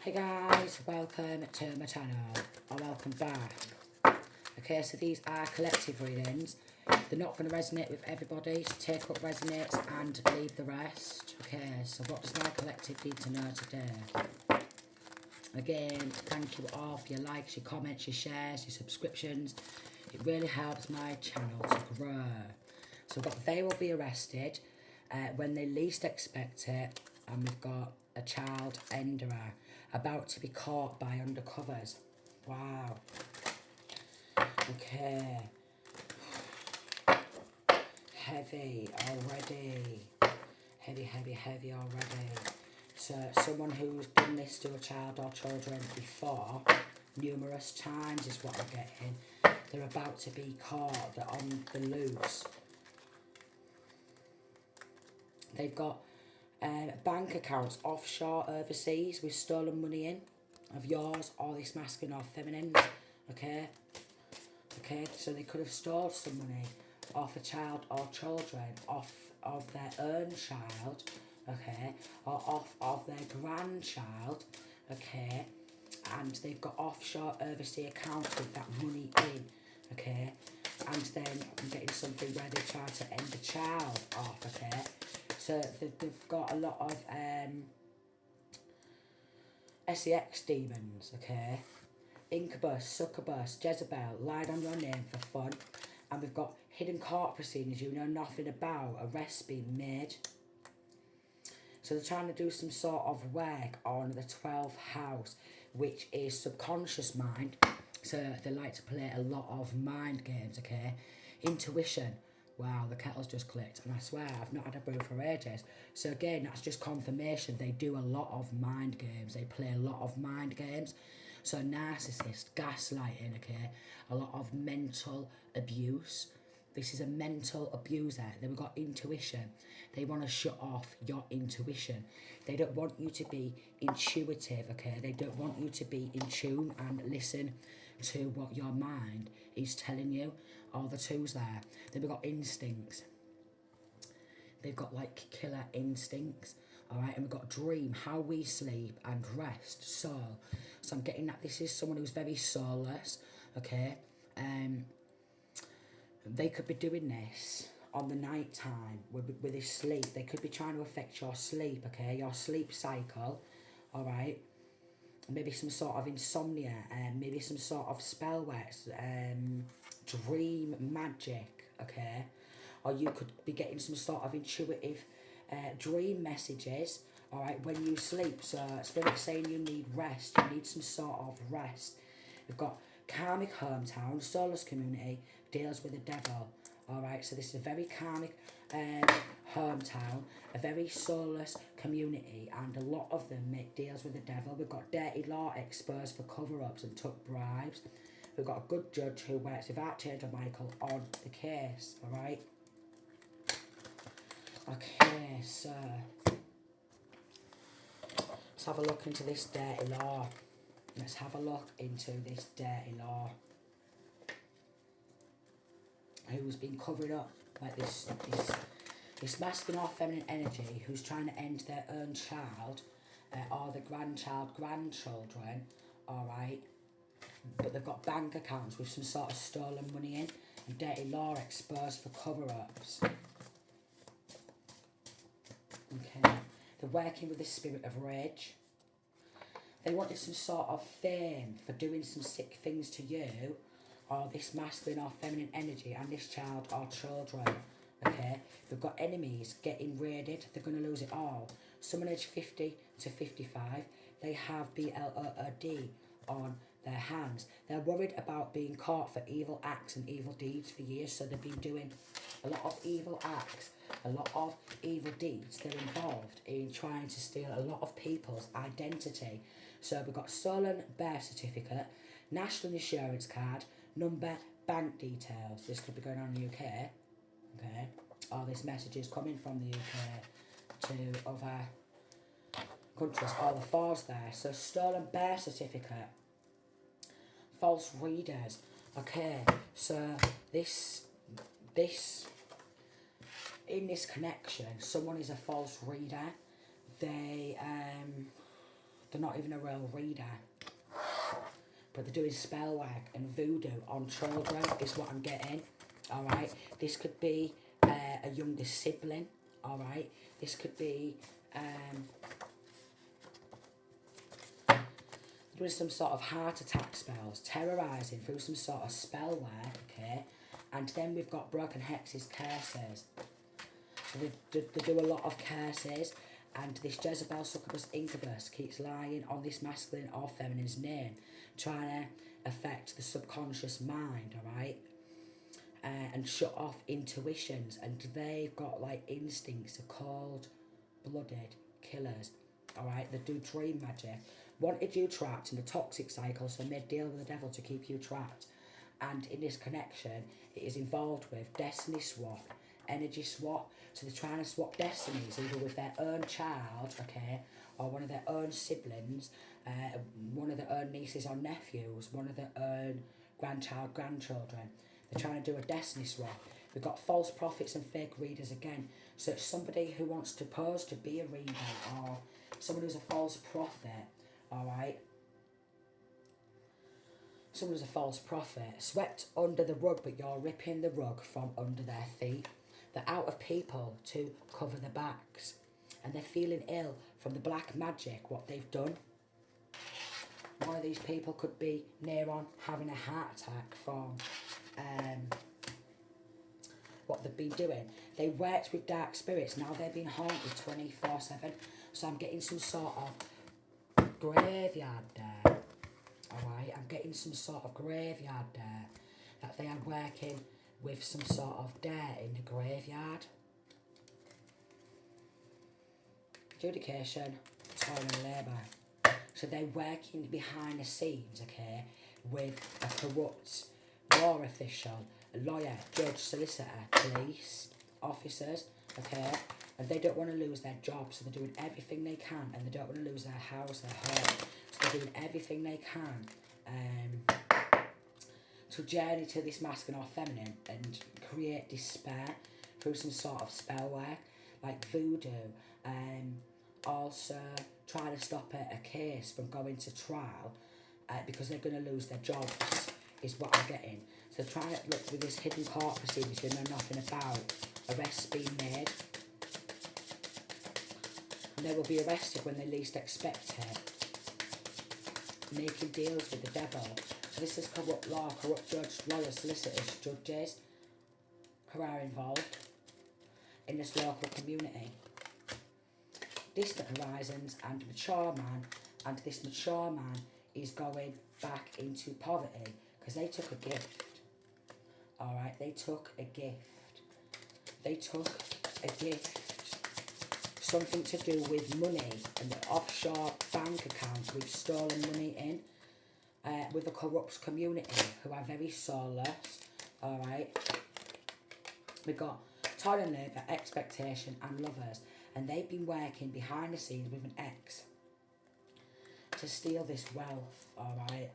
Hey guys, welcome to my channel, or welcome back. Okay, so these are collective readings. They're not going to resonate with everybody, so take what resonates and leave the rest. Okay, so what does my collective need to know today? Again, thank you all for your likes, your comments, your shares, your subscriptions. It really helps my channel to grow. So we've got they will be arrested when they least expect it, and we've got a child enderer about to be caught by undercovers. Wow. Okay. Heavy already. Heavy already. So someone who's done this to a child or children before, numerous times is what I'm getting. They're about to be caught, they're on the loose. They've got bank accounts offshore overseas with stolen money in of yours or this masculine or feminine. Okay, so they could have stolen some money off a child or children, off of their own child, okay, or off of their grandchild, okay, and they've got offshore overseas accounts with that money in, okay, and then I'm getting something where they try to end the child off, okay. So they've got a lot of sex demons, okay? Incubus, succubus, Jezebel, lied on your name for fun. And we've got hidden court proceedings you know nothing about, arrests being made. So they're trying to do some sort of work on the 12th house, which is subconscious mind. So they like to play a lot of mind games, okay? Intuition. Wow, the kettle's just clicked, and I swear I've not had a brew for ages. So again, that's just confirmation. They do a lot of mind games. They play a lot of mind games. So narcissist, gaslighting, okay? A lot of mental abuse. This is a mental abuser. They've got intuition. They want to shut off your intuition. They don't want you to be intuitive, okay? They don't want you to be in tune and listen to what your mind is telling you. All the twos there. They've got instincts. They've got like killer instincts. Alright, and we've got dream, how we sleep and rest, soul. So I'm getting that this is someone who's very soulless, okay? They could be doing this on the night time with this sleep. They could be trying to affect your sleep, okay? Your sleep cycle, alright? Maybe some sort of insomnia, maybe some sort of spell work, dream magic, okay? Or you could be getting some sort of intuitive dream messages, all right, when you sleep. So Spirit's saying you need rest, you need some sort of rest. We've got karmic hometown, soulless community, deals with the devil, all right? So this is a very karmic hometown, a very soulless community, and a lot of them make deals with the devil. We've got dirty law exposed for cover-ups and took bribes. We've got a good judge who works with Archangel Michael on the case, all right? Okay, so let's have a look into this dirty law. Let's have a look into this dirty law. Who's been covering up like this masculine or feminine energy, who's trying to end their own child or the grandchildren, alright? But they've got bank accounts with some sort of stolen money in, and dirty law exposed for cover-ups. Okay, they're working with the spirit of rage. They wanted some sort of fame for doing some sick things to you, or this masculine or feminine energy, and this child or children, okay? They've got enemies getting raided, they're going to lose it all. Someone aged 50 to 55, they have BLOOD on their hands. They're worried about being caught for evil acts and evil deeds for years, so they've been doing a lot of evil acts, a lot of evil deeds. They're involved in trying to steal a lot of people's identity. So we've got stolen birth certificate, national insurance card, number, bank details. This could be going on in the UK, okay? Or this message is coming from the UK to other countries. All the fours there. So stolen birth certificate, false readers. Okay, so this in this connection, someone is a false reader. They're they're not even a real reader. But they're doing spell work and voodoo on children is what I'm getting. Alright, this could be a younger sibling. Alright, this could be doing some sort of heart attack spells, terrorising through some sort of spell work, okay? And then we've got broken hexes, curses. So they do a lot of curses, and this Jezebel, succubus, incubus keeps lying on this masculine or feminine's name, trying to affect the subconscious mind, alright? And shut off intuitions, and they've got like instincts, they're cold-blooded killers, alright? They do dream magic. Wanted you trapped in a toxic cycle, so made deal with the devil to keep you trapped. And in this connection, it is involved with destiny swap, energy swap. So they're trying to swap destinies, either with their own child, okay, or one of their own siblings, one of their own nieces or nephews, one of their own grandchildren. They're trying to do a destiny swap. We've got false prophets and fake readers again. So it's somebody who wants to pose to be a reader, or someone who's a false prophet, alright? Someone who's a false prophet, swept under the rug, but you're ripping the rug from under their feet. They're out of people to cover their backs, and they're feeling ill from the black magic, what they've done. One of these people could be near on having a heart attack from what they've been doing. They worked with dark spirits, now they're being haunted 24/7. So I'm getting some sort of graveyard there. Alright, I'm getting some sort of graveyard there, that they are working with some sort of dirt in the graveyard. Adjudication, toil and labour. So they're working behind the scenes, okay, with a corrupt law official, a lawyer, judge, solicitor, police, officers, okay, and they don't want to lose their job, so they're doing everything they can, and they don't want to lose their house, their home, so they're doing everything they can to journey to this masculine or feminine and create despair through some sort of spell work, like voodoo, also try to stop a case from going to trial because they're going to lose their jobs, is what I'm getting. So try to look with this hidden court proceedings you know nothing about, arrests being made, and they will be arrested when they least expect it, making deals with the devil. So this is corrupt law, corrupt judge, lawyers, solicitors, judges who are involved in this local community. Distant horizons and mature man, and this mature man is going back into poverty because they took a gift. Alright, they took a gift. They took a gift. Something to do with money and the offshore bank account with stolen money in, with a corrupt community who are very soulless. Alright. We got toil and labour, expectation and lovers, and they've been working behind the scenes with an ex to steal this wealth, alright,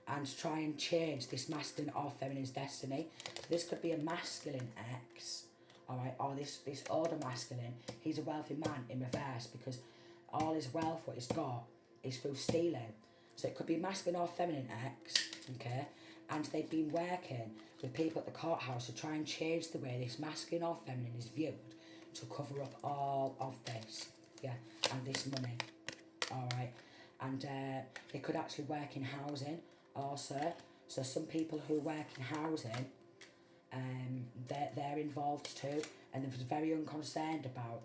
and try and change this masculine or feminine's destiny. So this could be a masculine ex, alright, or this older masculine, he's a wealthy man in reverse because all his wealth, what he's got, is through stealing. So it could be masculine or feminine ex, okay, and they've been working with people at the courthouse to try and change the way this masculine or feminine is viewed to cover up all of this, yeah, and this money, alright. And they could actually work in housing also. So some people who work in housing, they're involved too, and they was very unconcerned about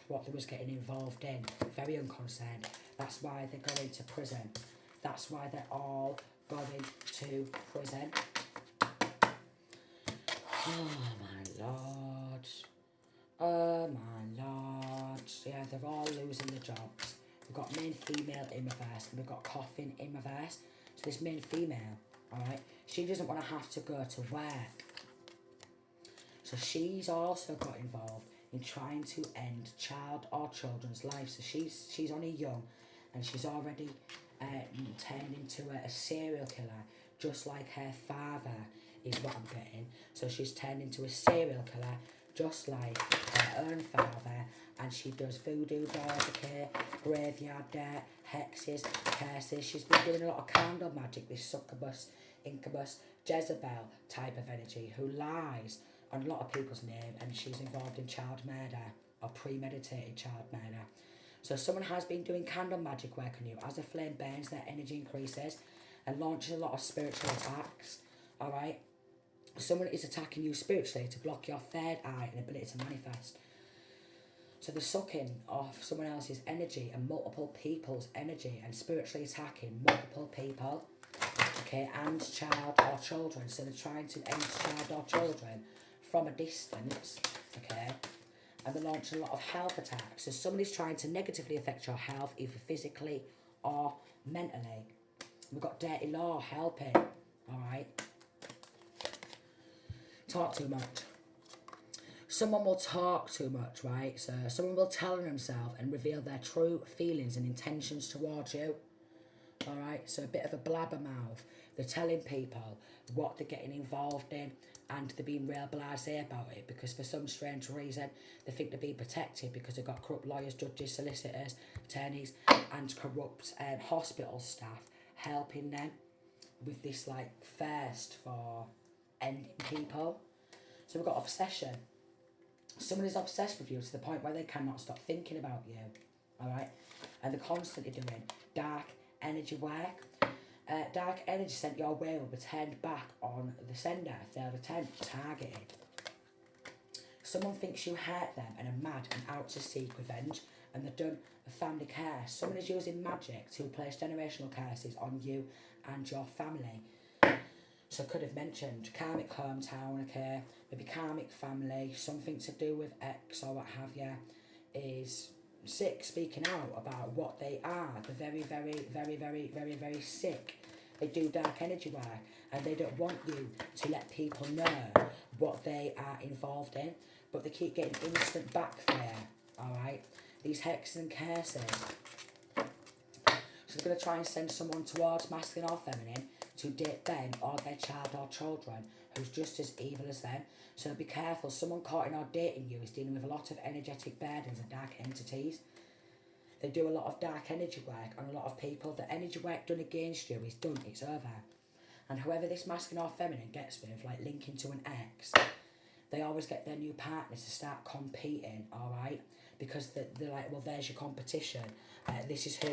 what they was getting involved in. Very unconcerned. That's why they're going to prison. That's why they're all going to prison. Oh my lord. Oh my lord. Yeah, they're all losing their jobs. We've got male, female in reverse, and we've got coffin in reverse. So this male, female, alright, she doesn't want to have to go to work. So she's also got involved in trying to end child or children's lives. So she's only young, and she's already turned into a serial killer, just like her father is what I'm getting. So she's turned into a serial killer just like her own father, and she does voodoo dolls, okay, graveyard dirt, hexes, curses. She's been doing a lot of candle magic, this succubus, incubus, Jezebel type of energy, who lies on a lot of people's name, and she's involved in child murder or premeditated child murder. So someone has been doing candle magic work on you. As the flame burns, their energy increases and launches a lot of spiritual attacks, alright? Someone is attacking you spiritually to block your third eye and ability to manifest. So they're sucking off someone else's energy and multiple people's energy and spiritually attacking multiple people, okay, and child or children. So they're trying to end child or children from a distance, okay, and they're launching a lot of health attacks. So somebody's trying to negatively affect your health, either physically or mentally. We've got dirty law helping, alright. Talk too much. Someone will talk too much, right? So someone will tell on themselves and reveal their true feelings and intentions towards you. Alright, so a bit of a blabbermouth. They're telling people what they're getting involved in, and they're being real blasé about it because for some strange reason they think they're being protected because they've got corrupt lawyers, judges, solicitors, attorneys and corrupt hospital staff helping them with this like thirst for ending people. So we've got obsession. Someone is obsessed with you to the point where they cannot stop thinking about you, alright? And they're constantly doing dark energy work. Dark energy sent your way will be turned back on the sender. They'll attempt targeted. Someone thinks you hurt them and are mad and out to seek revenge, and they've done a family curse. Someone is using magic to place generational curses on you and your family. So I could have mentioned karmic hometown, okay, maybe karmic family, something to do with X or what have you, is sick, speaking out about what they are. They're very, very, very, very, very, very sick. They do dark energy work and they don't want you to let people know what they are involved in, but they keep getting instant backfire, alright? These hexes and curses. So they're going to try and send someone towards masculine or feminine to date them or their child or children who's just as evil as them. So be careful. Someone courting or dating you is dealing with a lot of energetic burdens and dark entities. They do a lot of dark energy work on a lot of people. The energy work done against you is done, it's over. And whoever this masculine or feminine gets with, like linking to an ex, they always get their new partners to start competing, alright? Because they're like, well, there's your competition. This is who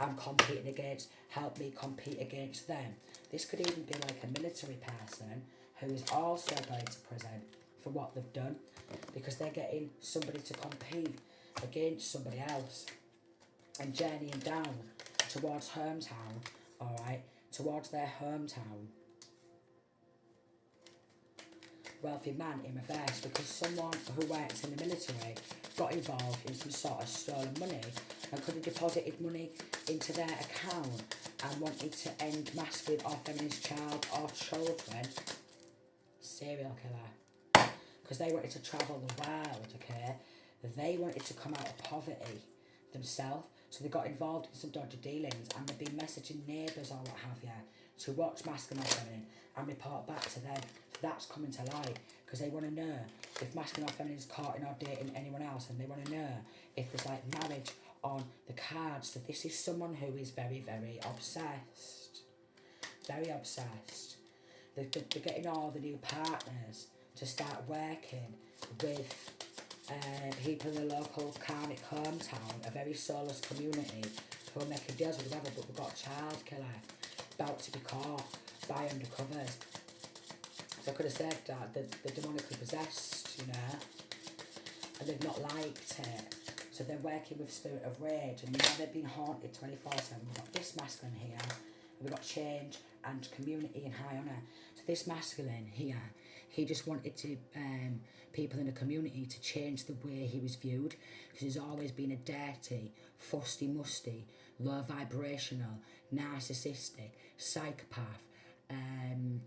I'm competing against. Help me compete against them. This could even be like a military person who is also going to prison for what they've done, because they're getting somebody to compete against somebody else and journeying down towards hometown, alright, towards their hometown. Wealthy man in reverse, because someone who works in the military got involved in some sort of stolen money and could have deposited money into their account and wanted to end masculine or feminine child or children. Serial killer. Because they wanted to travel the world, okay? They wanted to come out of poverty themselves, so they got involved in some dodgy dealings and they've been messaging neighbours or what have you to watch masculine or feminine and report back to them. So that's coming to light because they want to know if masculine or feminine is courting or dating anyone else, and they want to know if there's like marriage on the cards. So this is someone who is very, very obsessed. Very obsessed. They're getting all the new partners to start working with people in the local karmic hometown, a very soulless community who are making deals with whoever, but we've got a child killer about to be caught by undercovers. So I could have said that they're demonically possessed, you know, and they've not liked it. So they're working with spirit of rage, and now they've been haunted 24/7. We've got this masculine here, and we've got change and community and high honour. So this masculine here, he just wanted to people in the community to change the way he was viewed, because he's always been a dirty, fusty, musty, low vibrational, narcissistic, psychopath, and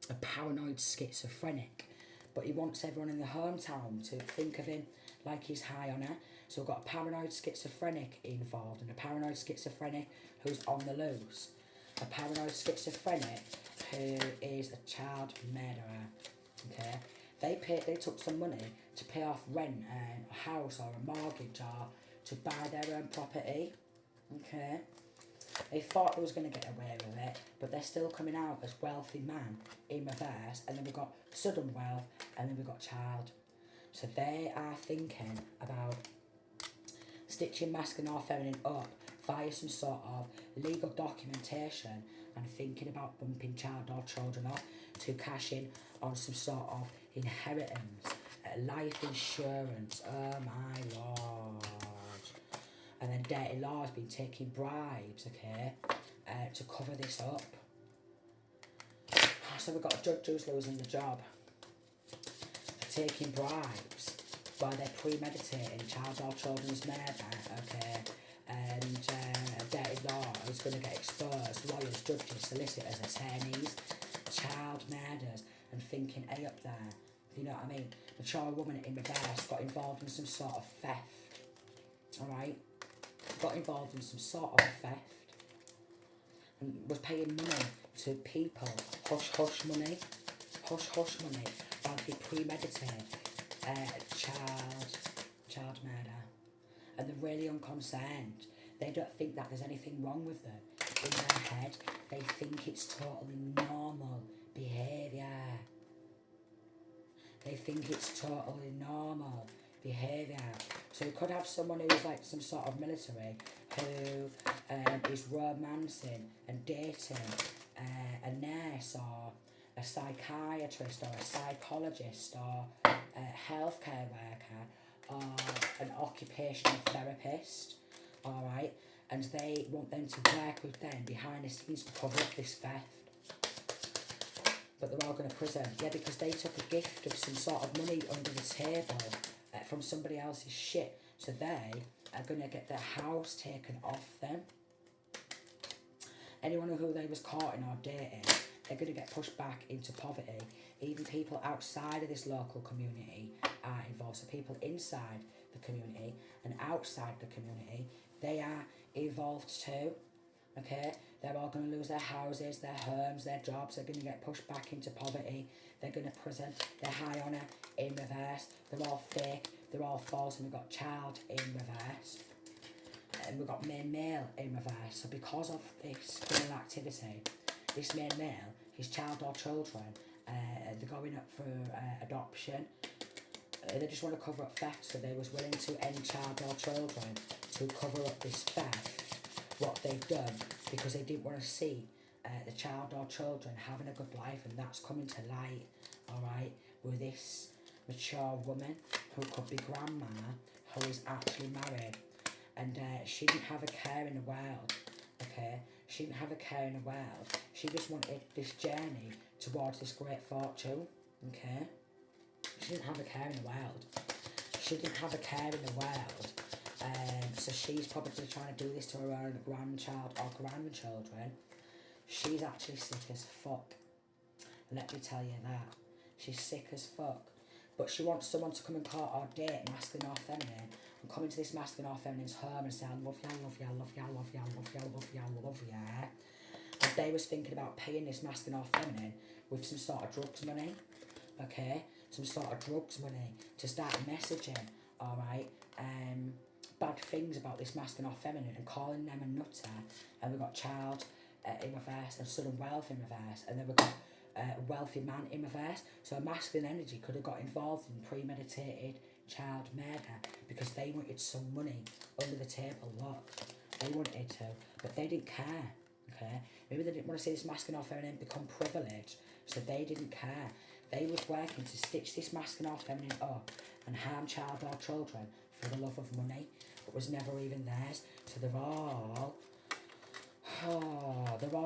a paranoid schizophrenic. But he wants everyone in the hometown to think of him like he's high honour. So we've got a paranoid schizophrenic involved, and a paranoid schizophrenic who's on the loose. A paranoid schizophrenic who is a child murderer, okay? They took some money to pay off rent and a house or a mortgage or to buy their own property. Okay. They thought they was going to get away with it, but they're still coming out as wealthy man in reverse, and then we've got sudden wealth, and then we've got child. So they are thinking about stitching masculine or feminine up via some sort of legal documentation and thinking about bumping child or children up to cash in on some sort of inheritance, life insurance, oh my lord. And then dirty law has been taking bribes, okay, to cover this up. So we've got a judge who's losing the job for taking bribes while they're premeditating child or children's murder, okay, and dirty law is going to get exposed, lawyers, judges, solicitors, attorneys, child murders, and thinking, hey up there, you know what I mean? Mature woman in reverse got involved in some sort of theft, alright? Got involved in some sort of theft and was paying money to people, hush money, while they premeditate child murder, and they're really unconcerned. They don't think that there's anything wrong with them. In their head, they think it's totally normal behaviour. They think it's totally normal behaviour. So you could have someone who's like some sort of military who is romancing and dating a nurse or a psychiatrist or a psychologist or a healthcare worker or an occupational therapist, alright? And they want them to work with them behind the scenes to cover up this theft. But they're all going to prison. Yeah, because they took a gift of some sort of money under the table from somebody else's shit. So they are going to get their house taken off them. Anyone who they was courting or dating, they're going to get pushed back into poverty. Even people outside of this local community are involved. So people inside the community and outside the community, they are involved too. Okay, they're all going to lose their houses, their homes, their jobs. They're going to get pushed back into poverty. They're going to prison. They're high honour in reverse. They're all fake. They're all false. And we've got child in reverse. And we've got main male in reverse. So because of this criminal activity, this main male, his child or children, they're going up for adoption. They just want to cover up theft. So they was willing to end child or children to cover up this theft. What they've done, because they didn't want to see the child or children having a good life, and that's coming to light, alright, with this mature woman who could be grandma, who is actually married, and she didn't have a care in the world, okay, she didn't have a care in the world, she just wanted this journey towards this great fortune, okay, she didn't have a care in the world, she didn't have a care in the world. So she's probably trying to do this to her own grandchild or grandchildren. She's actually sick as fuck. Let me tell you that. She's sick as fuck. But she wants someone to come and court or date masculine or feminine and come into this masculine or feminine's home and say, I love ya, love ya, love ya, love ya, love ya, love ya, love ya. And they was thinking about paying this masculine or feminine with some sort of drugs money. Okay? Some sort of drugs money to start messaging. Alright? Bad things about this masculine or feminine and calling them a nutter. And we've got child in reverse and sudden wealth in reverse, and then we've got wealthy man in reverse. So a masculine energy could have got involved in premeditated child murder because they wanted some money under the table. Look, they wanted to, but they didn't care. Okay, maybe they didn't want to see this masculine or feminine become privileged, so they didn't care. They was working to stitch this masculine or feminine up and harm child or children for the love of money, but was never even theirs. So they're all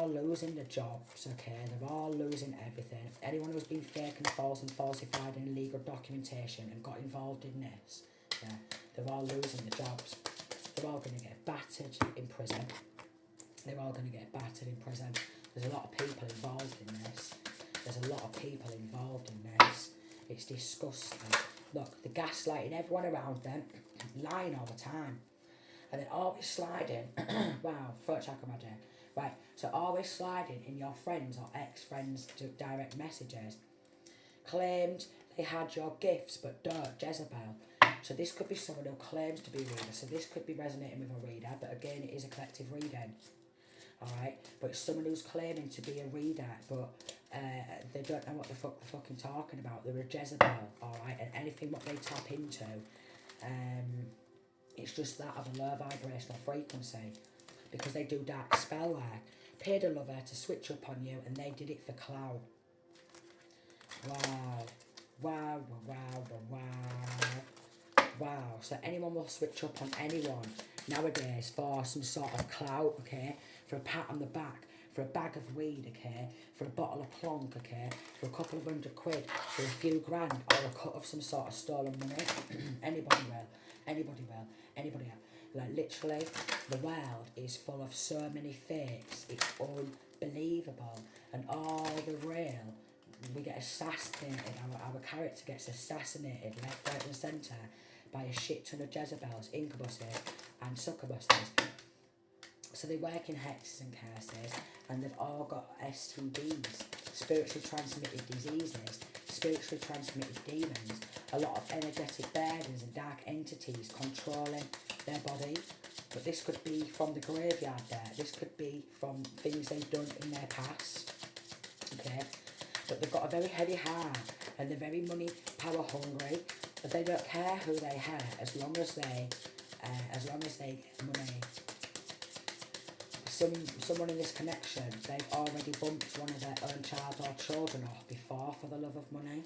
losing the jobs, okay? They're all losing everything. Anyone who's been fake and false and falsified in illegal documentation and got involved in this, yeah, they're all losing the jobs. They're all going to get battered in prison. They're all going to get battered in prison. There's a lot of people involved in this. There's a lot of people involved in this. It's disgusting. Look, they're gaslighting everyone around them, lying all the time. And then always sliding, wow, throat check on my day. Right, so always sliding in your friends or ex-friends' direct messages. Claimed they had your gifts but don't, Jezebel. So this could be someone who claims to be a reader. So this could be resonating with a reader, but again, it is a collective reading. Alright, but it's someone who's claiming to be a reader, but they don't know what the fuck they're fucking talking about. They're a Jezebel, alright, and anything what they tap into, it's just that of a low vibrational frequency, because they do dark spell work. Paid a lover to switch up on you, and they did it for clout. Wow, wow, wow, wow, wow. Wow, so anyone will switch up on anyone nowadays for some sort of clout, okay? For a pat on the back, for a bag of weed, okay? For a bottle of plonk, okay? For a couple of £100, for a few grand, or a cut of some sort of stolen money. Anybody will, anybody will, anybody will. Like, literally, the world is full of so many fakes, it's unbelievable. And all the real, we get assassinated, our character gets assassinated left, right and centre by a shit ton of Jezebels, incubuses and succubuses. So they work in hexes and curses, and they've all got STDs, spiritually transmitted diseases, spiritually transmitted demons, a lot of energetic burdens and dark entities controlling their body. But this could be from the graveyard there, this could be from things they've done in their past, okay? But they've got a very heavy heart, and they're very money, power hungry, but they don't care who they hurt as long as they get money. Someone in this connection, they've already bumped one of their own child or children off before for the love of money.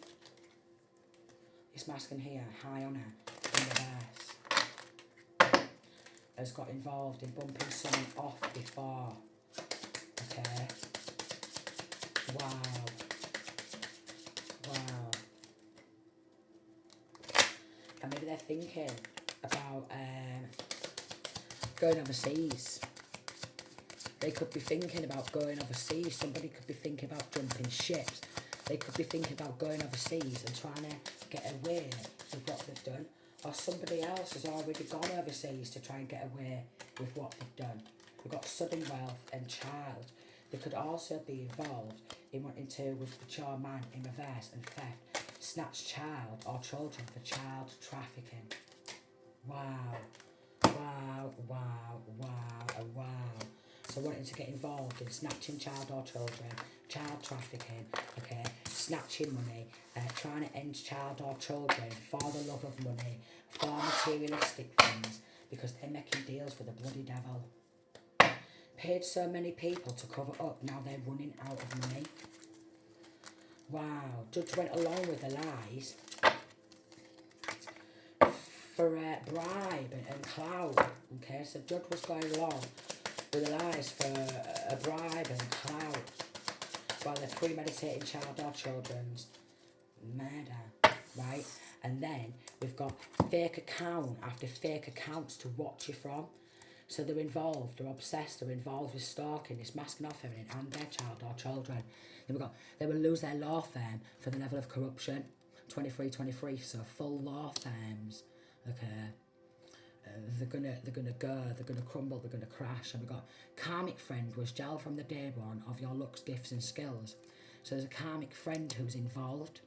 This masculine here, high honour, in the verse, has got involved in bumping someone off before. Okay. Wow. Wow. And maybe they're thinking about going overseas. They could be thinking about going overseas. Somebody could be thinking about jumping ships. They could be thinking about going overseas and trying to get away with what they've done. Or somebody else has already gone overseas to try and get away with what they've done. We've got sudden wealth and child. They could also be involved in wanting to withdraw man in reverse and theft, snatch child or children for child trafficking. Wow, wow, wow, wow, and wow. So wanting to get involved in snatching child or children, child trafficking, okay, snatching money, trying to end child or children for the love of money, for materialistic things, because they're making deals with the bloody devil. Paid so many people to cover up, now they're running out of money. Wow, Judge went along with the lies for bribe and clout. Okay, so Judge was going along with the lies for a bribe and clout while they're premeditating child or children's murder, right? And then we've got fake account after fake accounts to watch you from. So they're involved, they're obsessed, they're involved with stalking, this masculine or feminine, and their child or children. Then we've got, they will lose their law firm for the level of corruption. 23, so full law firms, okay. They're gonna crumble, they're gonna crash. And we've got karmic friend was gel from the day one of your looks, gifts and skills. So there's a karmic friend who's involved.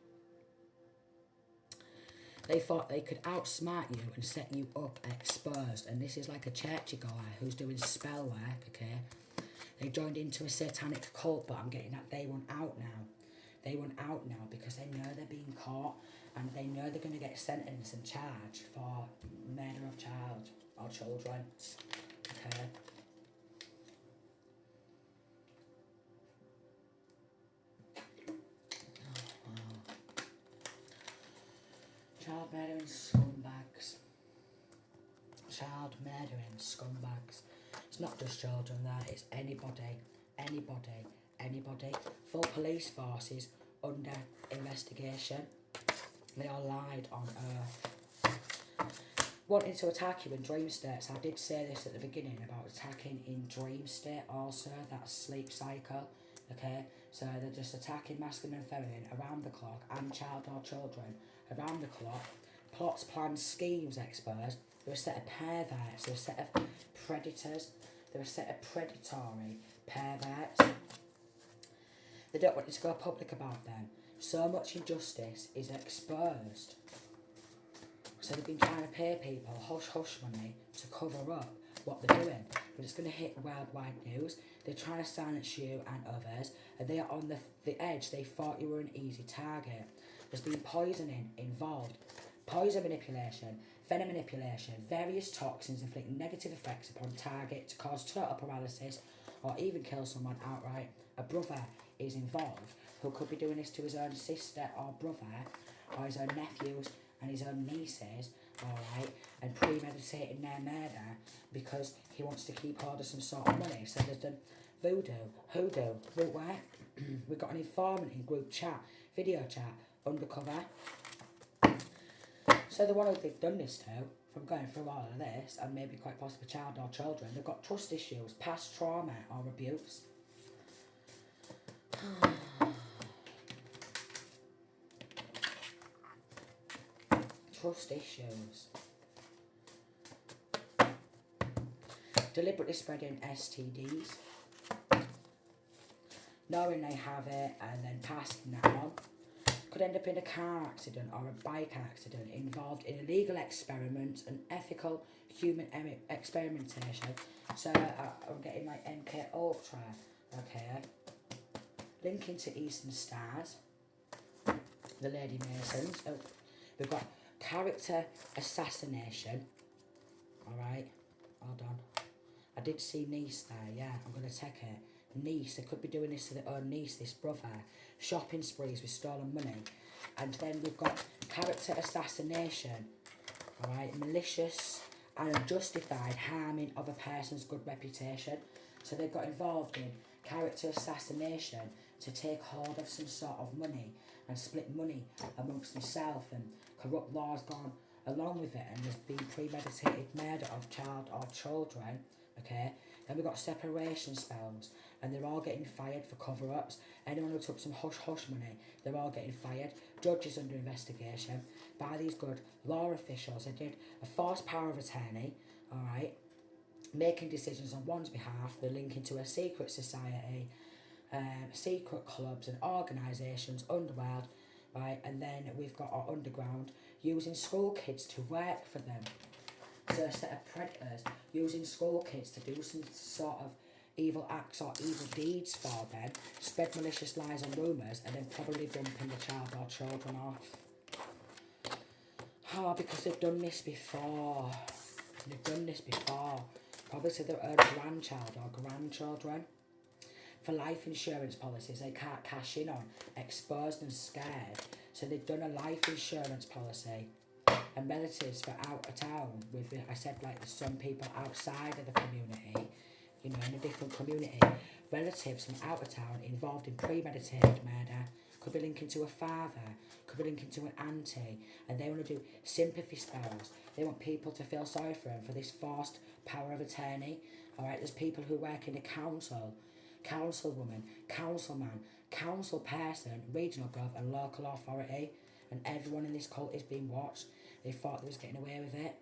They thought they could outsmart you and set you up exposed. And this is like a churchygoer who's doing spell work, okay? They joined into a satanic cult, but I'm getting that they want out now. They want out now because they know they're being caught and they know they're going to get sentenced and charged for murder of child or children, okay? Child murdering scumbags. Child murdering scumbags. It's not just children there, it's anybody. Full police forces under investigation. They are lied on earth. Wanting to attack you in dream states. I did say this at the beginning about attacking in dream state also. That's sleep cycle. Okay, so they're just attacking masculine and feminine around the clock and child or children around the clock. Plots, plans, schemes exposed. They're a set of perverts. They're a set of predators. They're a set of predatory perverts. They don't want you to go public about them. So much injustice is exposed. So they've been trying to pay people hush-hush money to cover up what they're doing. But it's going to hit worldwide news. They're trying to silence you and others. And they are on the edge. They thought you were an easy target. There's been poisoning involved. Poison manipulation, venom manipulation, various toxins inflicting negative effects upon target to cause total paralysis or even kill someone outright. A brother is involved who could be doing this to his own sister or brother or his own nephews and his own nieces, alright, and premeditating their murder because he wants to keep hold of some sort of money. So there's done voodoo, hoodoo, where we've got an informant in group chat, video chat, undercover. So the one who they've done this to, from going through all of this, and maybe quite possibly child or children, they've got trust issues, past trauma or abuse. Trust issues. Deliberately spreading STDs. Knowing they have it and then passing that on. Could end up in a car accident or a bike accident, involved in illegal experiments and ethical human experimentation. So I'm getting my MK Ultra, okay. Linking to Eastern Stars, the Lady Masons. Oh, we've got character assassination. Alright, hold on. I did see niece there, yeah, I'm going to take it. Niece, they could be doing this to their own niece, this brother. Shopping sprees with stolen money. And then we've got character assassination. Alright, malicious and unjustified harming of a person's good reputation. So they got involved in character assassination to take hold of some sort of money and split money amongst themselves, and corrupt laws gone along with it, and there's been premeditated murder of child or children, okay. Then we've got separation spells, and they're all getting fired for cover-ups. Anyone who took some hush-hush money, they're all getting fired. Judges under investigation by these good law officials. They did a forced power of attorney, alright, making decisions on one's behalf. They're linking to a secret society, secret clubs and organisations, underworld, right, and then we've got our underground, using school kids to work for them. So a set of predators using school kids to do some sort of evil acts or evil deeds for them, spread malicious lies and rumours, and then probably dumping the child or children off. Oh, because they've done this before. They've done this before. Probably to their own grandchild or grandchildren. For life insurance policies they can't cash in on, exposed and scared. So they've done a life insurance policy. And relatives for out of town, with, I said, like some people outside of the community, you know, in a different community, relatives from out of town involved in premeditated murder, could be linking to a father, could be linking to an auntie, and they want to do sympathy spells. They want people to feel sorry for them for this forced power of attorney. Alright, there's people who work in the council, councilwoman, councilman, council person, regional gov and local authority, and everyone in this cult is being watched. They thought they was getting away with it.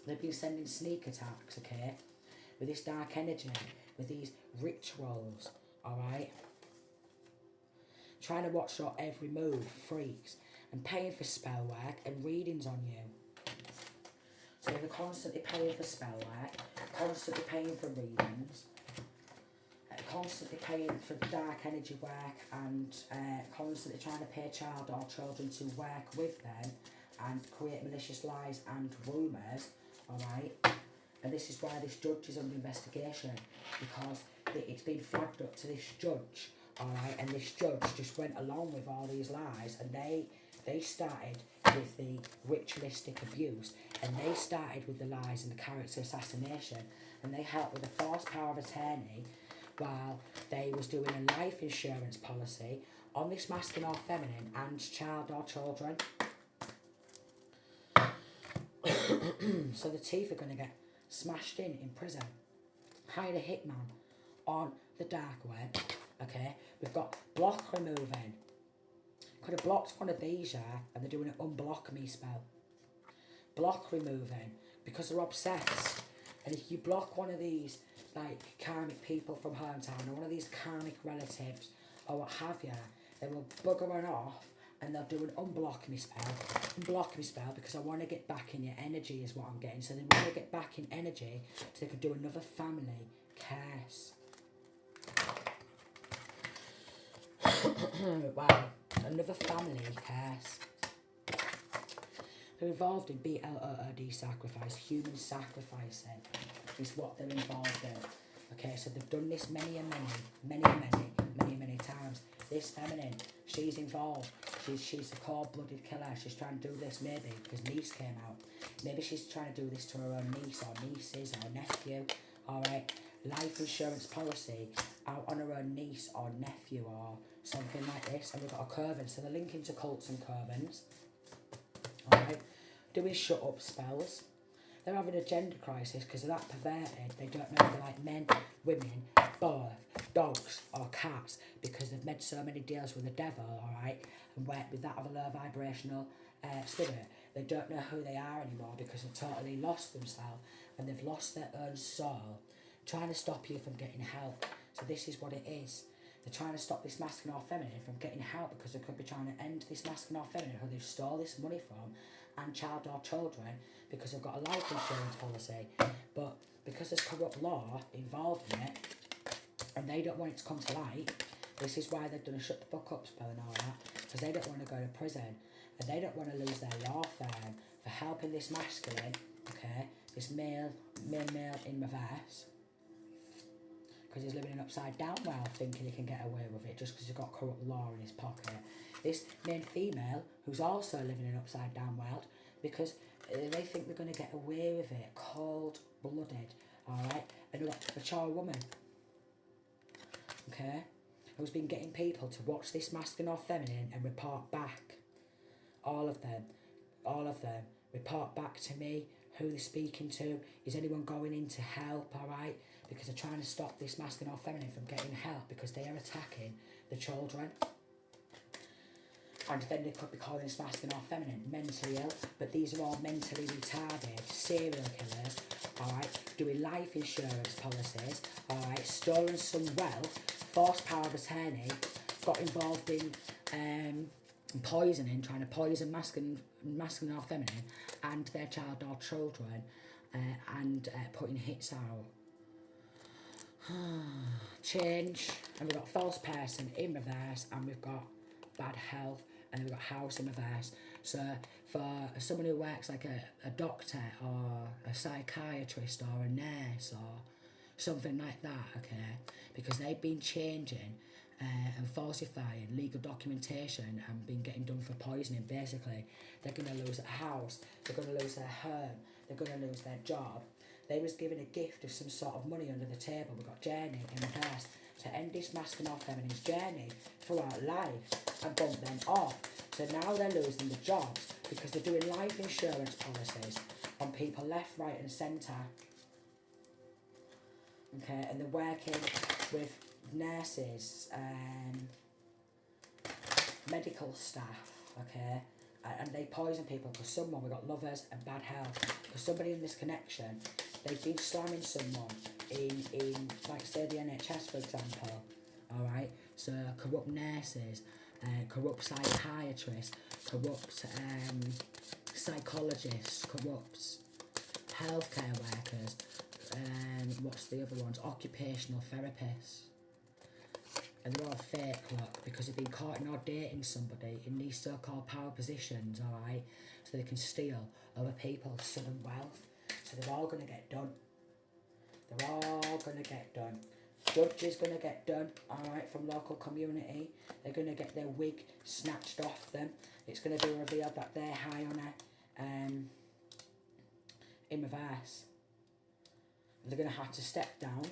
They've been sending sneak attacks, okay, with this dark energy, with these rituals, alright? Trying to watch your every move, freaks, and paying for spell work and readings on you. So they're constantly paying for spell work, constantly paying for readings, constantly paying for dark energy work, and constantly trying to pay child or children to work with them and create malicious lies and rumours, alright? And this is why this judge is under investigation, because it's been flagged up to this judge, alright? And this judge just went along with all these lies, and they started with the ritualistic abuse, and they started with the lies and the character assassination, and they helped with the forced power of attorney while they was doing a life insurance policy on this masculine or feminine and child or children. So the teeth are going to get smashed in prison. Hired a hitman on the dark web, okay? We've got block removing. Could have blocked one of these, yeah, and they're doing an unblock me spell. Block removing, because they're obsessed. And if you block one of these, like, karmic people from hometown, or one of these karmic relatives, or what have you, they will bugger on off and they'll do an unblock me spell. Unblock me spell because I want to get back in your energy is what I'm getting. So they want to get back in energy so they can do another family curse. Wow, another family curse. They're involved in BLOOD sacrifice, human sacrificing is what they're involved in. Okay, so they've done this many times. This feminine, she's involved. She's a cold-blooded killer. She's trying to do this maybe because niece came out. Maybe she's trying to do this to her own niece or nieces or nephew. Alright, life insurance policy out on her own niece or nephew or something like this. And we've got a curvin, so they're linking to cults and curvins. Alright, doing shut up spells. They're having a gender crisis because they're that perverted. They don't know if they like men, women, both, dogs or cats because they've made so many deals with the devil, alright, and worked with that of a low vibrational spirit. They don't know who they are anymore because they've totally lost themselves and they've lost their own soul, trying to stop you from getting help. So this is what it is. They're trying to stop this masculine or feminine from getting help because they could be trying to end this masculine or feminine who they've stole this money from and child or children because they've got a life insurance policy. But because there's corrupt law involved in it and they don't want it to come to light, this is why they've done a shut the fuck up spell and all that, because they don't want to go to prison and they don't want to lose their law firm for helping this masculine, okay, this male in reverse, because he's living in upside down world thinking he can get away with it just because he's got corrupt law in his pocket. This main female who's also living in upside down world because they think they're going to get away with it, cold blooded, alright? And we've got a child woman, okay, who's been getting people to watch this masculine or feminine and report back. All of them, report back to me who they're speaking to. Is anyone going in to help, alright? Because they're trying to stop this masculine or feminine from getting help because they are attacking the children. And then they could be calling this masculine or feminine mentally ill, but these are all mentally retarded serial killers, alright, doing life insurance policies, alright, stolen some wealth, forced power of attorney, got involved in poisoning, trying to poison masculine or feminine and their child or children, and putting hits out. Change, and we've got false person in reverse, and we've got bad health, and we've got house in reverse. So for someone who works like a doctor or a psychiatrist or a nurse or something like that, okay, because they've been changing and falsifying legal documentation and been getting done for poisoning, basically, they're going to lose a house, they're going to lose their home, they're going to lose their job. They was given a gift of some sort of money under the table. We've got journey in reverse to end this masculine or feminine's journey throughout life and bump them off. So now they're losing the jobs because they're doing life insurance policies on people left, right and centre. Okay, and they're working with nurses, medical staff, okay, and they poison people because someone, we've got lovers and bad health, because somebody in this connection, they've been slamming someone in like say the NHS for example, alright, so corrupt nurses, corrupt psychiatrists, corrupt psychologists, corrupt healthcare workers, what's the other ones, occupational therapists. And they're all fake, look, because they've been caught in or dating somebody in these so-called power positions, alright? So they can steal other people's sudden wealth. So they're all going to get done. They're all going to get done. Judge is going to get done, alright, from local community. They're going to get their wig snatched off them. It's going to be revealed that they're high on it, in reverse. They're going to have to step down,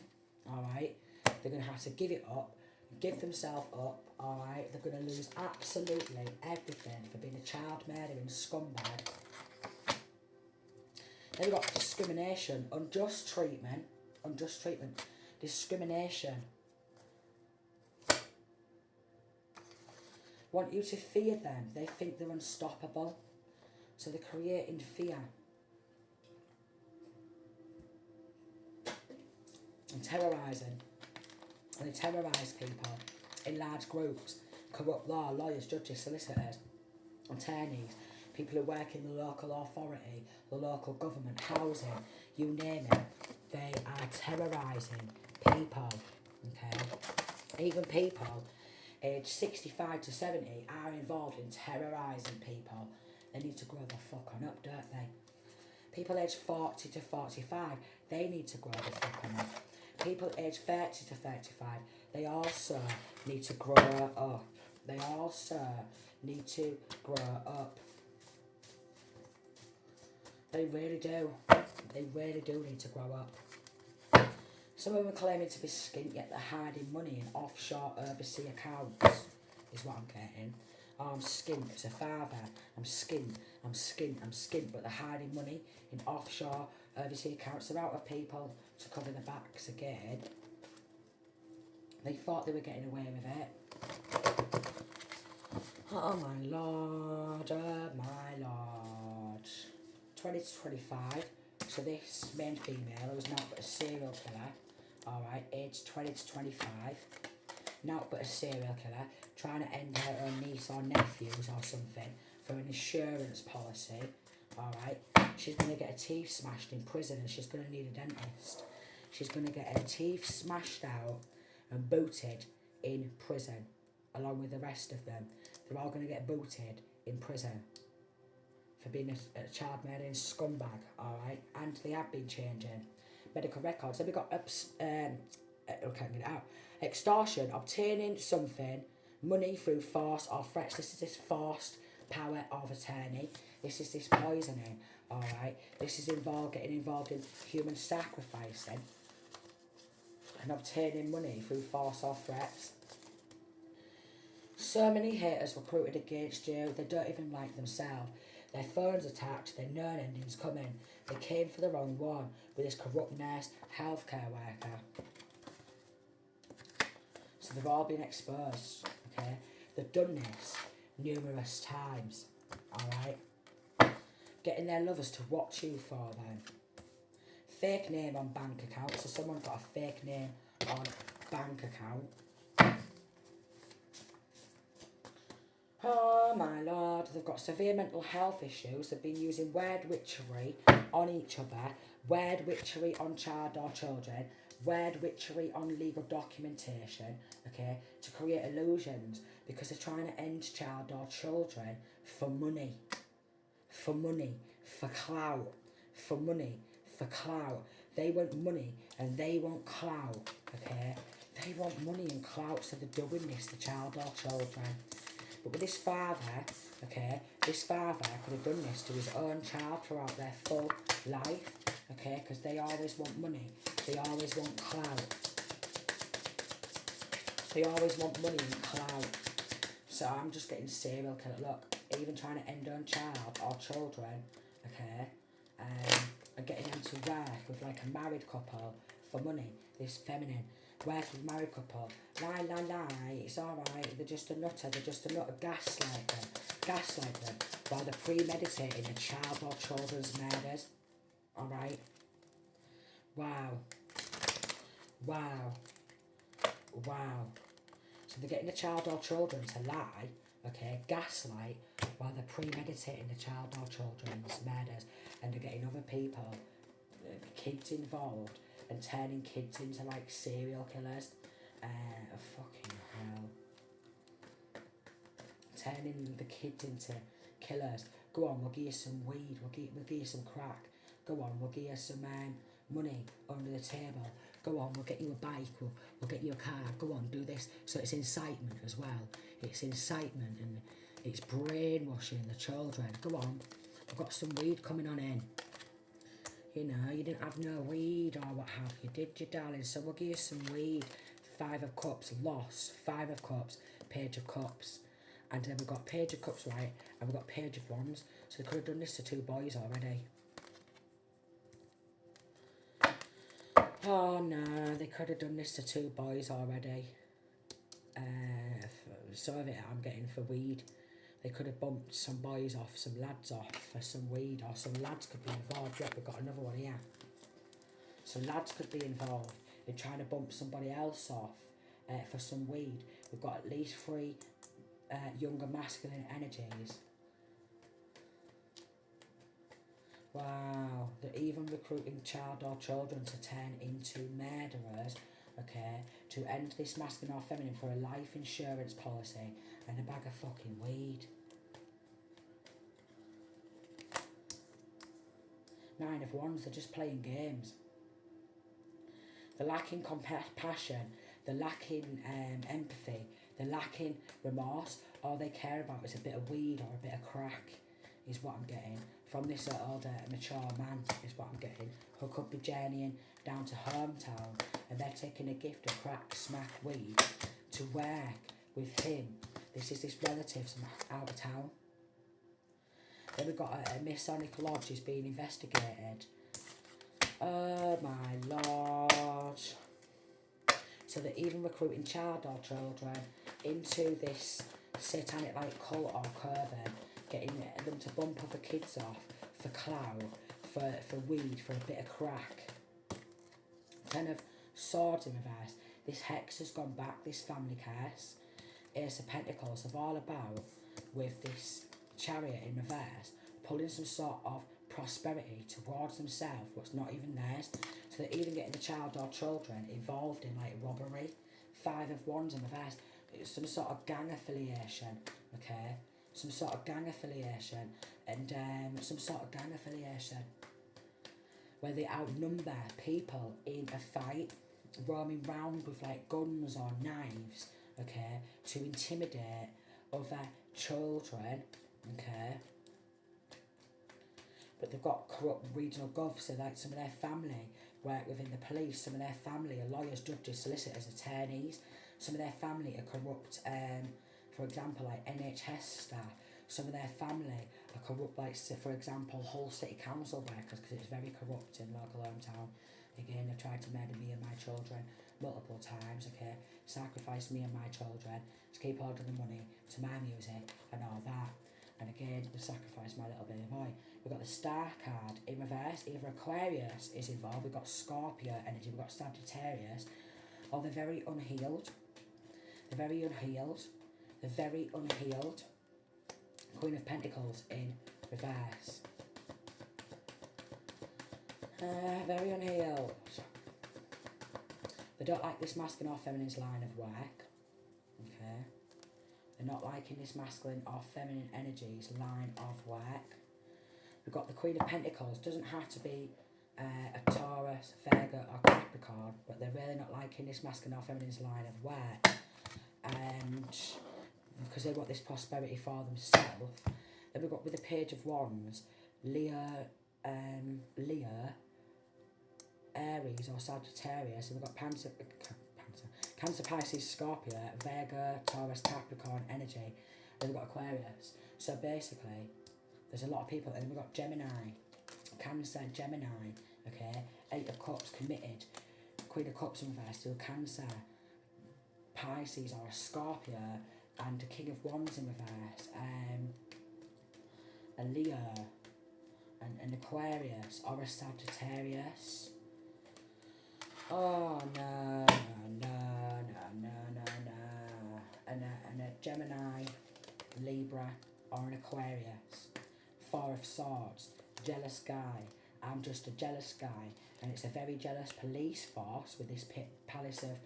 alright? They're going to have to give it up. Give themselves up, alright? They're going to lose absolutely everything for being a child murdering scumbag. Then we've got discrimination, unjust treatment, discrimination. Want you to fear them. They think they're unstoppable. So they're creating fear. And terrorising. And they terrorise people in large groups. corrupt law, lawyers, judges, solicitors, attorneys, people who work in the local authority, the local government, housing, you name it, they are terrorising people, okay? Even people aged 65 to 70 are involved in terrorising people. They need to grow the fuck on up, don't they? People aged 40 to 45, they need to grow the fuck on up. People aged 30 to 35, they also need to grow up. They also need to grow up. They really do. They really do need to grow up. Some of them are claiming to be skint, yet they're hiding money in offshore overseas accounts, is what I'm getting. Oh, I'm skint as a father. I'm skint, but they're hiding money in offshore overseas accounts. They're out of people to cover their backs again. They thought they were getting away with it. Oh my lord, oh my lord. 20 to 25. So this main female was not but a serial killer. Alright, aged 20 to 25. Not but a serial killer. Trying to end her own niece or nephews or something for an insurance policy. Alright, she's going to get her teeth smashed in prison and she's going to need a dentist. She's going to get her teeth smashed out and booted in prison, along with the rest of them. They're all going to get booted in prison for being a child murdering scumbag, alright? And they have been changing medical records. Then we got extortion, obtaining something, money through force or threats. This is forced power of attorney. This is poisoning, alright? This is getting involved in human sacrificing and obtaining money through force or threats. So many haters recruited against you, they don't even like themselves. Their phones attacked, their known endings coming. They came for the wrong one with this corrupt nurse, healthcare worker. So they've all been exposed, okay? They've done this numerous times, alright? Getting their lovers to watch you for them. Fake name on bank account, so someone's got a fake name on bank account. Oh my lord, they've got severe mental health issues. They've been using word witchery on each other, word witchery on child or children, word witchery on legal documentation, okay, to create illusions because they're trying to end child or children for money. For money, for clout, for money, for clout. They want money and they want clout, okay? They want money and clout, so they're doing this to child or children. But with this father, okay, this father could have done this to his own child throughout their full life, okay, because they always want money, they always want clout. They always want money and clout. So I'm just getting serial killer, look, even trying to end on child or children, okay, and getting them to work with like a married couple for money, this feminine. Work with a married couple, lie, it's alright, they're just a nutter, gaslight them, while they're premeditating a child or children's murders, alright? Wow. So they're getting the child or children to lie, okay, gaslight, while they're premeditating the child or children's murders, and they're getting other people, kids involved, and turning kids into like serial killers. Fucking hell. Turning the kids into killers. Go on, we'll give you some weed, we'll give you some crack. Go on, we'll give you some money under the table. Go on, we'll get you a bike, we'll get you a car. Go on, do this. So it's incitement as well. It's incitement and it's brainwashing the children. Go on, I've got some weed coming on in. You know, you didn't have no weed or what have you, did you, darling? So we'll give you some weed. 5 of cups, loss. 5 of cups, page of cups. And then we've got page of cups, right? And we've got page of wands. So they could have done this to 2 boys already. Oh no, they could have done this to 2 boys already. Some of it I'm getting for weed. They could have bumped some boys off, some lads off for some weed, or some lads could be involved. Yep, we've got another one here. Some lads could be involved in trying to bump somebody else off for some weed. We've got at least 3 younger masculine energies. Wow, they're even recruiting child or children to turn into murderers, okay, to end this masculine or feminine for a life insurance policy and a bag of fucking weed. 9 of Wands, they're just playing games. They're lacking compassion, they're lacking empathy, they're lacking remorse. All they care about is a bit of weed or a bit of crack, is what I'm getting. From this older, mature man, is what I'm getting, who could be journeying down to hometown, and they're taking a gift of crack, smack, weed to work with him. This is this relatives from out of town. Then we've got a Masonic lodge is being investigated. Oh my lord. So they're even recruiting child or children into this satanic like cult or coven, getting them to bump other kids off for clout, for weed, for a bit of crack. 10 of Swords in reverse. This hex has gone back, this family curse. Ace of Pentacles are all about with this Chariot in reverse, pulling some sort of prosperity towards themselves, what's not even theirs. So they're even getting the child or children involved in like robbery. 5 of Wands in reverse. It's some sort of gang affiliation, okay? Some sort of gang affiliation, and where they outnumber people in a fight, roaming round with like guns or knives, okay, to intimidate other children, okay. But they've got corrupt regional govs, so like some of their family work within the police, some of their family are lawyers, judges, solicitors, attorneys, some of their family are corrupt, for example, like NHS staff, some of their family are corrupt, like, for example, whole city council workers, because it's very corrupt in local hometown. Again, they've tried to murder me and my children multiple times, okay, sacrifice me and my children to keep hold of the money to my music and all that. And again, they sacrificed my little baby boy. We've got the Star card in reverse. Either Aquarius is involved. We've got Scorpio energy. We've got Sagittarius. Or they're very unhealed. They're very unhealed. They're very unhealed. Queen of Pentacles in reverse. Very unhealed. They don't like this masculine or feminine's line of work. Okay. They're not liking this masculine or feminine energies line of work. We've got the Queen of Pentacles. Doesn't have to be a Taurus, Virgo or Capricorn, but they're really not liking this masculine or feminine's line of work. And because they want this prosperity for themselves. Then we've got with the Page of Wands, Leo, Aries or Sagittarius. And we've got Cancer, Pisces, Scorpio, Virgo, Taurus, Capricorn energy. Then we've got Aquarius. So basically, there's a lot of people. And then we've got Gemini, Cancer, Gemini, okay? 8 of Cups, committed. Queen of Cups in reverse to a Cancer, Pisces or a Scorpio, and a King of Wands in reverse. A Leo, and an Aquarius or a Sagittarius. Oh no. And a Gemini, Libra or an Aquarius. 4 of Swords, jealous guy. I'm just a jealous guy. And it's a very jealous police force with this Palace of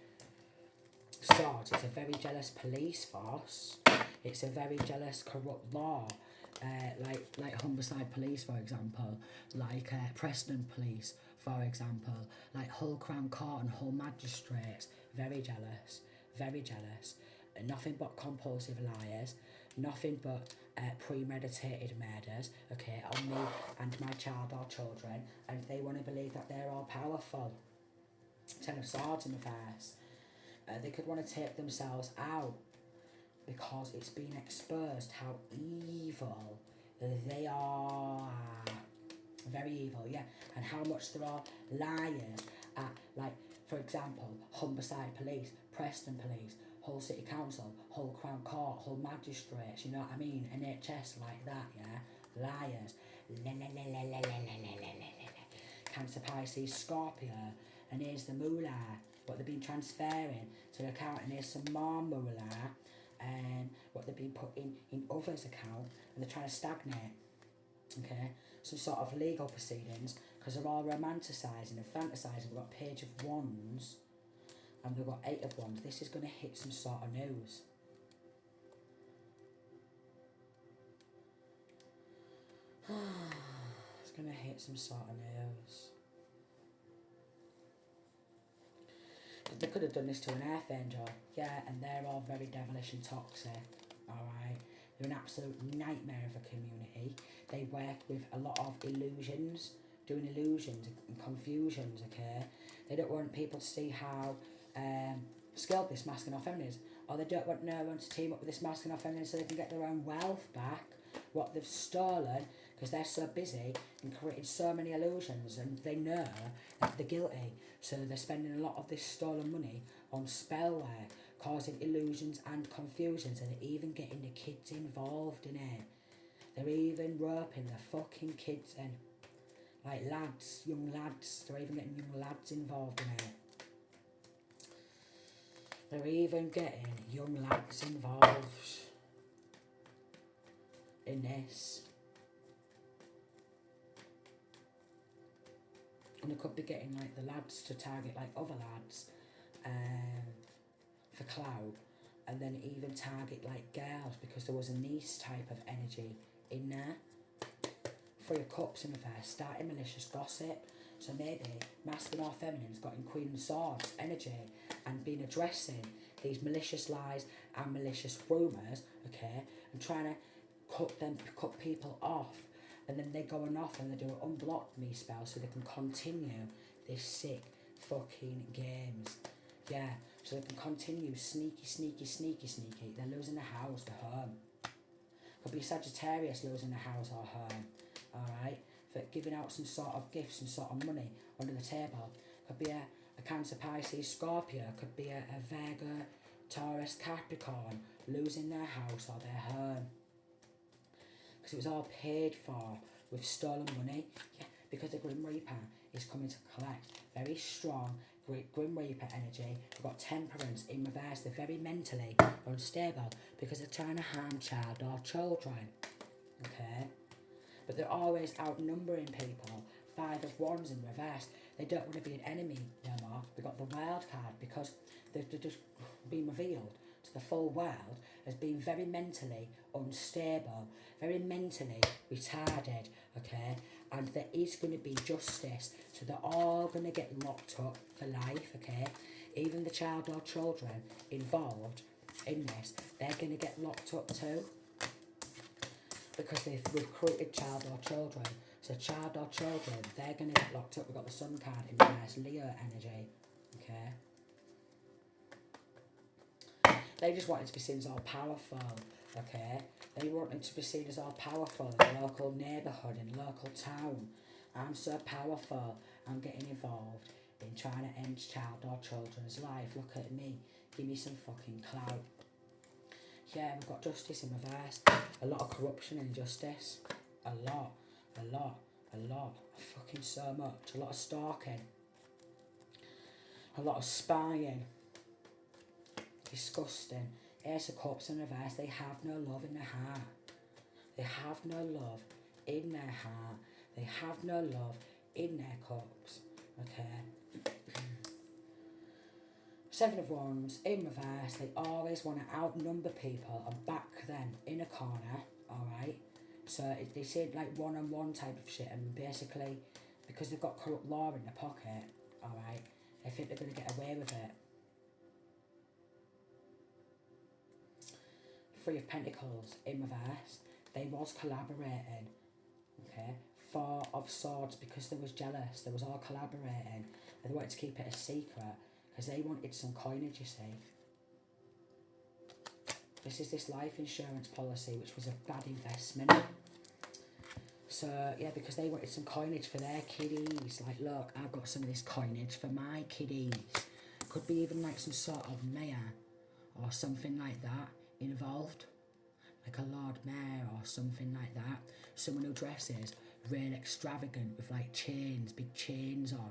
Swords. It's a very jealous police force. It's a very jealous corrupt law. Like Humberside Police, for example. Like Preston Police, for example. Like Hull Crown Court and Hull Magistrates. Very jealous. Very jealous. Nothing but compulsive liars. Nothing but premeditated murders, okay, on me and my child or children. And they want to believe that they're all powerful. 10 of Swords in reverse. They could want to take themselves out because it's been exposed how evil they are. Very evil, yeah. And how much they're all liars at, like, for example, Humberside Police, Preston Police, Hull City Council, Hull Crown Court, Hull Magistrates, you know what I mean? NHS like that, yeah? Liars. Cancer, Pisces, Scorpio. And here's the moolah, what they've been transferring to the account, and here's some more moolah. what they've been putting in others' account, and they're trying to stagnate, okay, some sort of legal proceedings, because they're all romanticising and fantasising. We've got Page of Wands, and we've got Eight of Wands. This is going to hit some sort of news. It's going to hit some sort of news. They could have done this to an earth angel, yeah, and they're all very devilish and toxic, alright? They're an absolute nightmare of a community. They work with a lot of illusions, doing illusions and confusions, okay? They don't want people to see how skilled this masculine or feminine is, or they don't want no one to team up with this masculine or feminine so they can get their own wealth back, what they've stolen, because they're so busy and creating so many illusions, and they know that they're guilty, so they're spending a lot of this stolen money on spell work, causing illusions and confusions, and they're even getting the kids involved in it. They're even roping the fucking kids in, like lads, young lads. They're even getting young lads involved in it. They're even getting young lads involved in this. And they could be getting like the lads to target like other lads for clout, and then even target like girls, because there was a niece type of energy in there. Three of Cups in reverse, starting malicious gossip. So maybe masculine or feminine's got in Queen of Swords energy and been addressing these malicious lies and malicious rumours, okay, and trying to cut people off. And then they're going off and they do an unblock me spell so they can continue this sick fucking games. Yeah, so they can continue sneaky. They're losing the house, the home. Could be Sagittarius losing the house or home, alright? For giving out some sort of gifts, some sort of money under the table. Could be a Cancer, Pisces, Scorpio. Could be a Virgo, Taurus, Capricorn losing their house or their home. Because it was all paid for with stolen money. Yeah, because the Grim Reaper is coming to collect. Very strong, great Grim Reaper energy. We've got Temperance in reverse. They're very mentally unstable because they're trying to harm child or children. Okay? But they're always outnumbering people. Five of Wands in reverse. They don't want to be an enemy no more. We've got the Wild card because they've just been revealed to the full world as being very mentally unstable, very mentally retarded, okay? And there is going to be justice, so they're all going to get locked up for life, okay? Even the child or children involved in this, they're going to get locked up too, because they've recruited child or children. So child or children, they're going to get locked up. We've got the Sun card in reverse, Leo energy, okay? They just wanted to be seen as all powerful, okay? They wanted to be seen as all powerful in the local neighbourhood, in the local town. I'm so powerful, I'm getting involved in trying to end child or children's life. Look at me, give me some fucking clout. Yeah, we've got Justice in reverse. A lot of corruption and injustice. A lot. Fucking so much. A lot of stalking. A lot of spying. Disgusting. Ace of Cups in reverse. They have no love in their heart. They have no love in their heart. They have no love in their cups. Okay. Seven of Wands in reverse. They always want to outnumber people and back them in a corner. Alright. So they say like one-on-one type of shit, and basically because they've got corrupt law in their pocket, alright, they think they're going to get away with it. Three of Pentacles in reverse. They was collaborating, okay. Four of Swords, because they was jealous. They was all collaborating, and they wanted to keep it a secret because they wanted some coinage, you see. This is this life insurance policy, which was a bad investment. So, yeah, because they wanted some coinage for their kiddies. Like, look, I've got some of this coinage for my kiddies. Could be even like some sort of mayor or something like that involved. Like a Lord Mayor or something like that. Someone who dresses real extravagant with like chains, big chains on.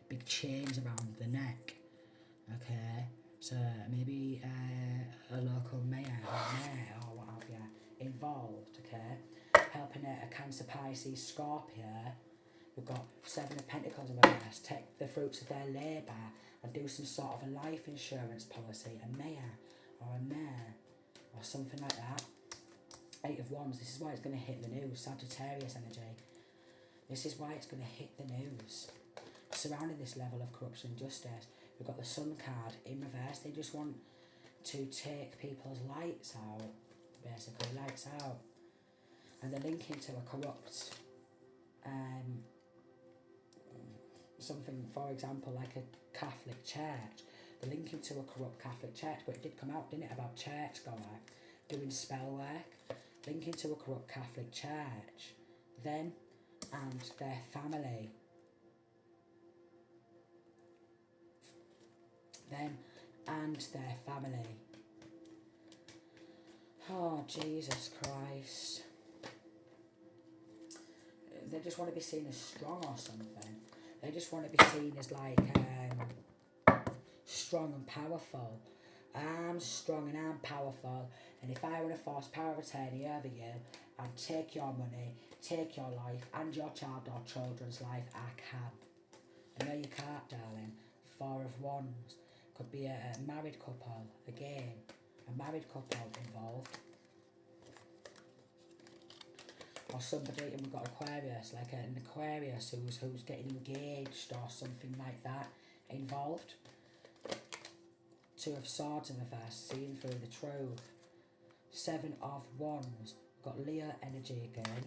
Big chains around the neck. Okay? So maybe a local mayor or what have you involved, okay? Helping a Cancer, Pisces, Scorpio. We've got Seven of Pentacles in reverse. Take the fruits of their labour and do some sort of a life insurance policy. A mayor or a mayor or something like that. Eight of Wands. This is why it's going to hit the news. Sagittarius energy. This is why it's going to hit the news. Surrounding this level of corruption and justice, we've got the Sun card in reverse. They just want to take people's lights out, basically, lights out. And they're linking to a corrupt, something, for example, like a Catholic church. They're linking to a corrupt Catholic church, but it did come out, didn't it, about churchgoer doing spell work. Linking to a corrupt Catholic church. Them and their family. Them and their family. Oh, Jesus Christ. They just want to be seen as strong or something. They just want to be seen as like strong and powerful. I'm strong and I'm powerful, and if I want to force power of attorney over you and take your money, take your life and your child or children's life, I can. No, you can't, darling. Four of Wands. Could be a married couple, again. A married couple involved. Or somebody, and we've got Aquarius, like an Aquarius who's getting engaged or something like that involved. Two of Swords in reverse, seeing through the truth. Seven of Wands. We've got Leo energy again.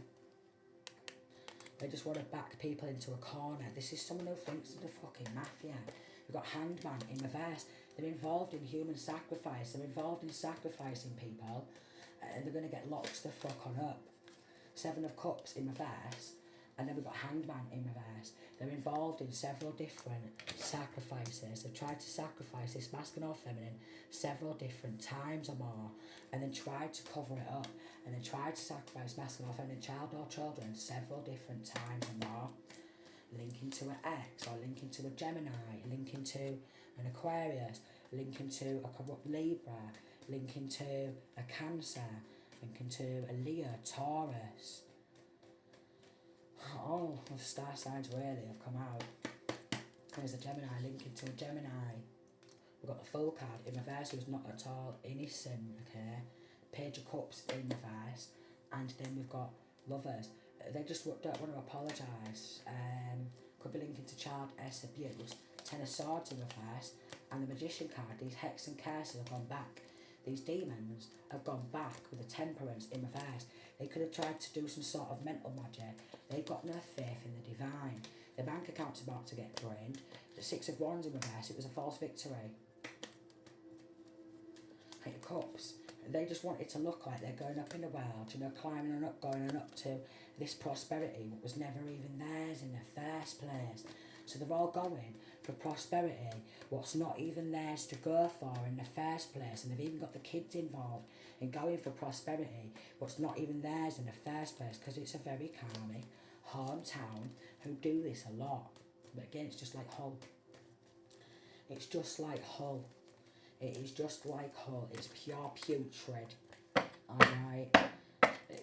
They just want to back people into a corner. This is someone who thinks of the fucking mafia. We've got Hanged Man in reverse. They're involved in human sacrifice. They're involved in sacrificing people. And they're going to get locked the fuck on up. Seven of Cups in reverse. And then we've got Hanged Man in reverse. They're involved in several different sacrifices. They've tried to sacrifice this masculine or feminine several different times or more. And then tried to cover it up. And then tried to sacrifice masculine or feminine child or children several different times or more. Linking to an X, or linking to a Gemini, linking to an Aquarius, linking to a corrupt Libra, linking to a Cancer, linking to a Leo, Taurus. All the star signs really have come out. There's a Gemini linking to a Gemini. We've got the Fool card in reverse, who's not at all innocent, okay? Page of Cups in reverse. And then we've got Lovers. They just don't want to apologise. Could be linking to child abuse. Ten of Swords in reverse. And the Magician card, these hex and curses have gone back. These demons have gone back with the Temperance in reverse. They could have tried to do some sort of mental magic. They've got no faith in the divine. Their bank account's about to get drained. The Six of Wands in reverse, it was a false victory. Eight of Cups. They just want it to look like they're going up in the world, you know, climbing on up, going on up to this prosperity, what was never even theirs in the first place. So they're all going for prosperity, what's not even theirs to go for in the first place. And they've even got the kids involved in going for prosperity, what's not even theirs in the first place, because it's a very calming hometown who do this a lot. But again, it's just like Hull. It's just like Hull. It is just like Hull. It's pure putrid. Alright.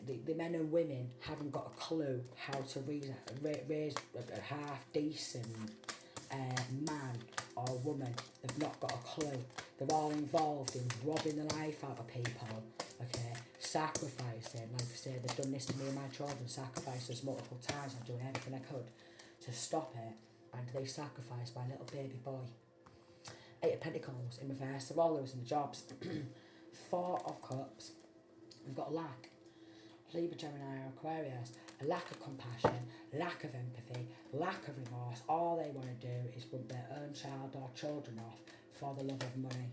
The men and women haven't got a clue how to raise a half decent man or woman. They've not got a clue. They're all involved in robbing the life out of people. Okay, sacrificing. Like I said, they've done this to me and my children. Sacrificed us multiple times. I'm doing everything I could to stop it, and they sacrificed my little baby boy. Eight of Pentacles in reverse. They're all losing the jobs. Four of Cups. We've got lack. Libra, Gemini, or Aquarius. A lack of compassion, lack of empathy, lack of remorse. All they want to do is rub their own child or children off for the love of money.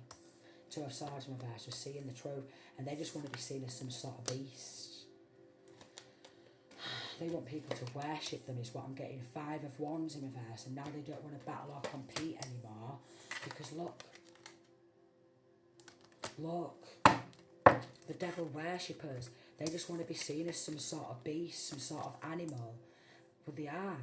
Two of Swords in reverse. We're seeing the truth, and they just want to be seen as some sort of beast. They want people to worship them, is what I'm getting. Five of Wands in reverse, and now they don't want to battle or compete anymore, because look, the devil worshippers, they just want to be seen as some sort of beast, some sort of animal. But they are.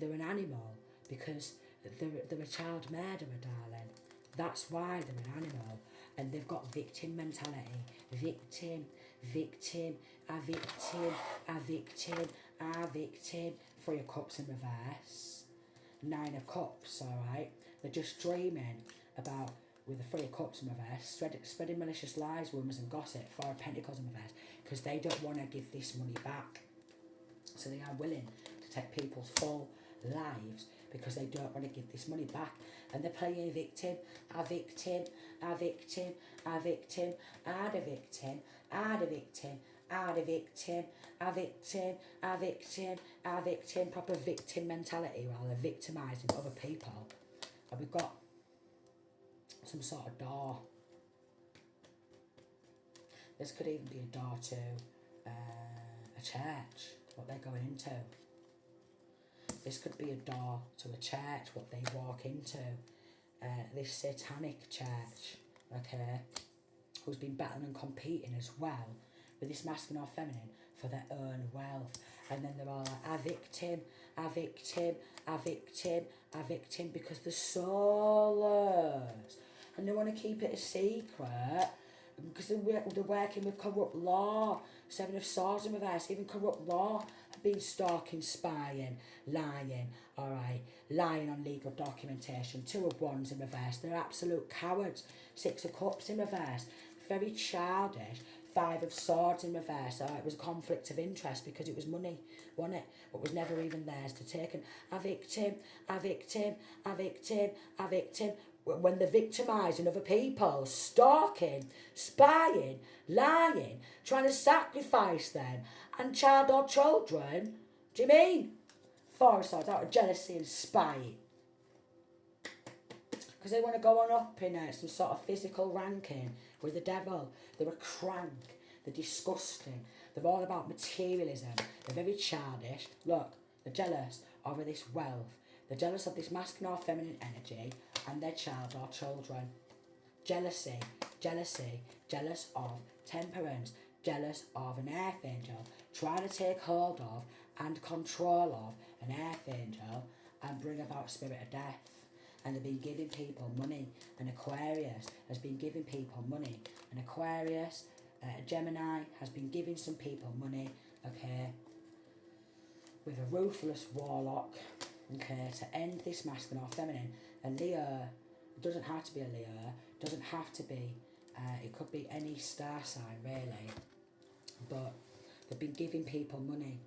They're an animal because they're a child murderer, darling. That's why they're an animal. And they've got victim mentality. Victim, victim, a victim, a victim, a victim. 3 of Cups in reverse. 9 of Cups, alright? They're just dreaming about, with the 3 of Cups in reverse, spreading malicious lies, rumours and gossip. 4 of Pentacles in reverse. Because they don't want to give this money back. So they are willing to take people's full lives because they don't want to give this money back. And they're playing victim, a victim, a victim, a victim, and a victim, and a victim, and a victim, a victim, a victim, a victim, proper victim mentality while they're victimising other people. And we've got some sort of door. This could even be a door to a church, what they're going into. This could be a door to a church, what they walk into. This satanic church, okay, who's been battling and competing as well with this masculine or feminine for their own wealth. And then they're all like, a victim, a victim, a victim, a victim, because they're soulless. And they want to keep it a secret because they're working with corrupt law. 7 of Swords in reverse, even corrupt law have been stalking, spying, lying, alright, lying on legal documentation. 2 of Wands in reverse, they're absolute cowards. 6 of Cups in reverse, very childish. 5 of Swords in reverse, it was a conflict of interest because it was money, wasn't it? But was never even theirs to take. And a victim, a victim, a victim, a victim. When they're victimising other people, stalking, spying, lying, trying to sacrifice them and child or children. Do you mean? 4 of Swords out of jealousy and spite. Because they want to go on up in some sort of physical ranking with the devil. They're a crank. They're disgusting. They're all about materialism. They're very childish. Look, they're jealous over this wealth. They're jealous of this masculine or feminine energy and their child or children. Jealousy, jealousy, jealous of temperance, jealous of an archangel, trying to take hold of and control of an archangel and bring about spirit of death. And they've been giving people money. And Aquarius has been giving people money. And Aquarius, Gemini has been giving some people money, okay, with a ruthless warlock, okay, to end this masculine or feminine. And Leo, it doesn't have to be a Leo, doesn't have to be, it could be any star sign really, but they've been giving people money,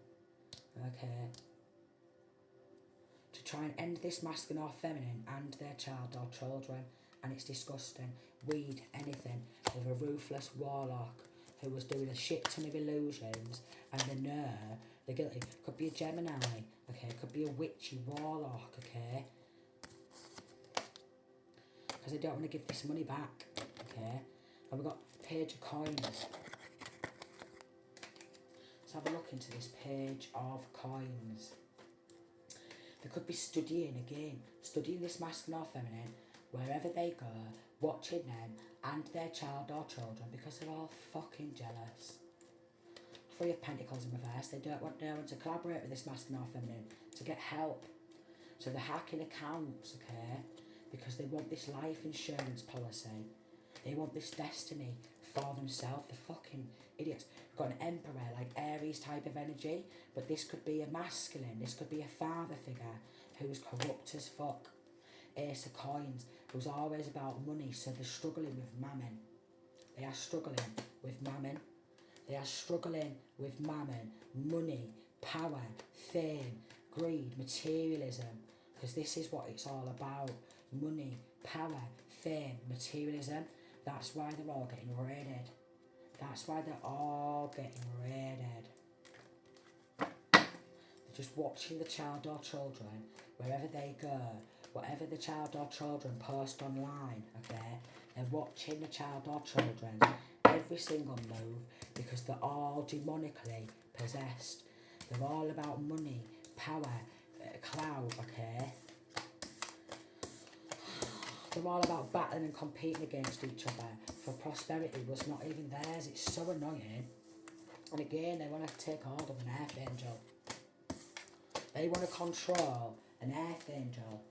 okay, to try and end this masculine or feminine and their child or children. And it's disgusting. Weed, anything, with a ruthless warlock who was doing a shit ton of illusions, and they know they're guilty. Could be a Gemini, okay, could be a witchy warlock, okay, because they don't want to give this money back, okay. And we've got Page of Coins. Let's have a look into this Page of Coins. They could be studying again, studying this masculine or feminine, wherever they go, watching them and their child or children, because they're all fucking jealous. 3 of Pentacles in reverse, they don't want no one to collaborate with this masculine or feminine, to get help. So they're hacking accounts, okay, because they want this life insurance policy. They want this destiny for themselves. They're fucking idiots. We've got an Emperor, like Aries type of energy, but this could be a masculine, this could be a father figure who's corrupt as fuck. Ace of Coins, who's always about money, so they're struggling with mammon. They are struggling with mammon. They are struggling with mammon, money, power, fame, greed, materialism, because this is what it's all about. Money, power, fame, materialism. That's why they're all getting raided. That's why they're all getting raided. They're just watching the child or children, wherever they go, whatever the child or children post online, okay? They're watching the child or children, every single move, because they're all demonically possessed. They're all about money, power, clout, okay? They're all about battling and competing against each other for prosperity was not even theirs. It's so annoying. And again, they want to take hold of an archangel. They want to control an archangel.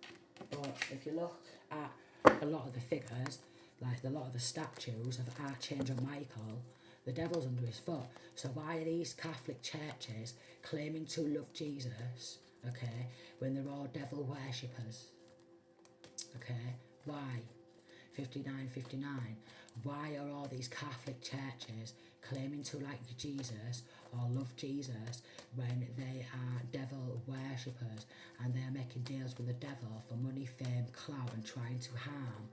But if you look at a lot of the figures, like a lot of the statues of Archangel Michael, the devil's under his foot. So why are these Catholic churches claiming to love Jesus, okay, when they're all devil worshippers? Okay, why? 5959. Why are all these Catholic churches claiming to like Jesus or love Jesus when they are devil worshippers and they are making deals with the devil for money, fame, clout, and trying to harm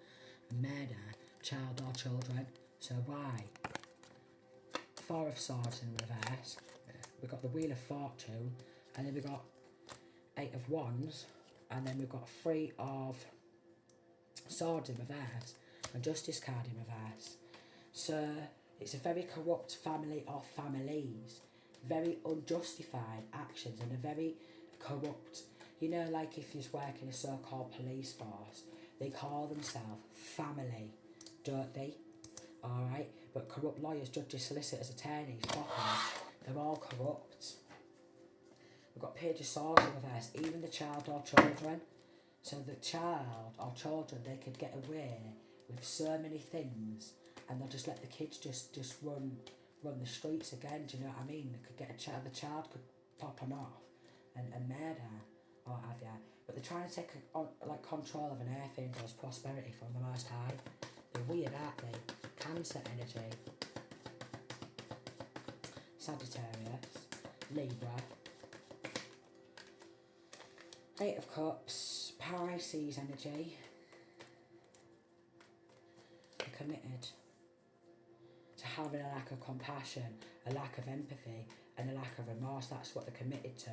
and murder child or children? So why? Four of Swords in reverse. We've got the Wheel of Fortune, and then we've got Eight of Wands, and then we've got Three of Swords in reverse, and Justice card in reverse. So it's a very corrupt family or families, very unjustified actions, and a very corrupt, you know, like if you work in a so-called police force, they call themselves family, don't they? Alright, but corrupt lawyers, judges, solicitors, attorneys, doctors, they're all corrupt. We've got Page of Swords in reverse, even the child or children. So the child or children, they could get away with so many things, and they'll just let the kids just run the streets again. Do you know what I mean? They could get the child could pop them off and murder or have you. But they're trying to take like control of an earth angel's prosperity from the Most High. They're weird, aren't they? Cancer energy. Sagittarius, Libra, Eight of Cups, Pisces energy. They're committed to having a lack of compassion, a lack of empathy, and a lack of remorse. That's what they're committed to.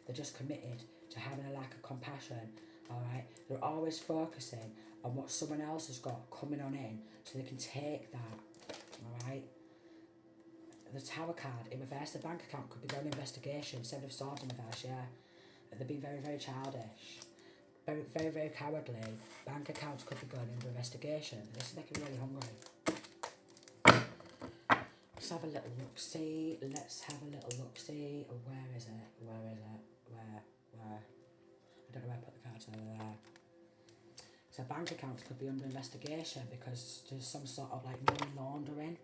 They're just committed to having a lack of compassion. Alright? They're always focusing on what someone else has got coming on in so they can take that. Alright? The Tower card in reverse, the bank account could be going investigation. Seven of Swords in reverse, yeah. They're being very, very childish. Very, very, very cowardly. Bank accounts could be going into investigation. This is making me really hungry. Let's have a little look-see. Let's have a little look-see. Where is it? Where is it? Where? I don't know where I put the cards over there. So bank accounts could be under investigation because there's some sort of like money laundering,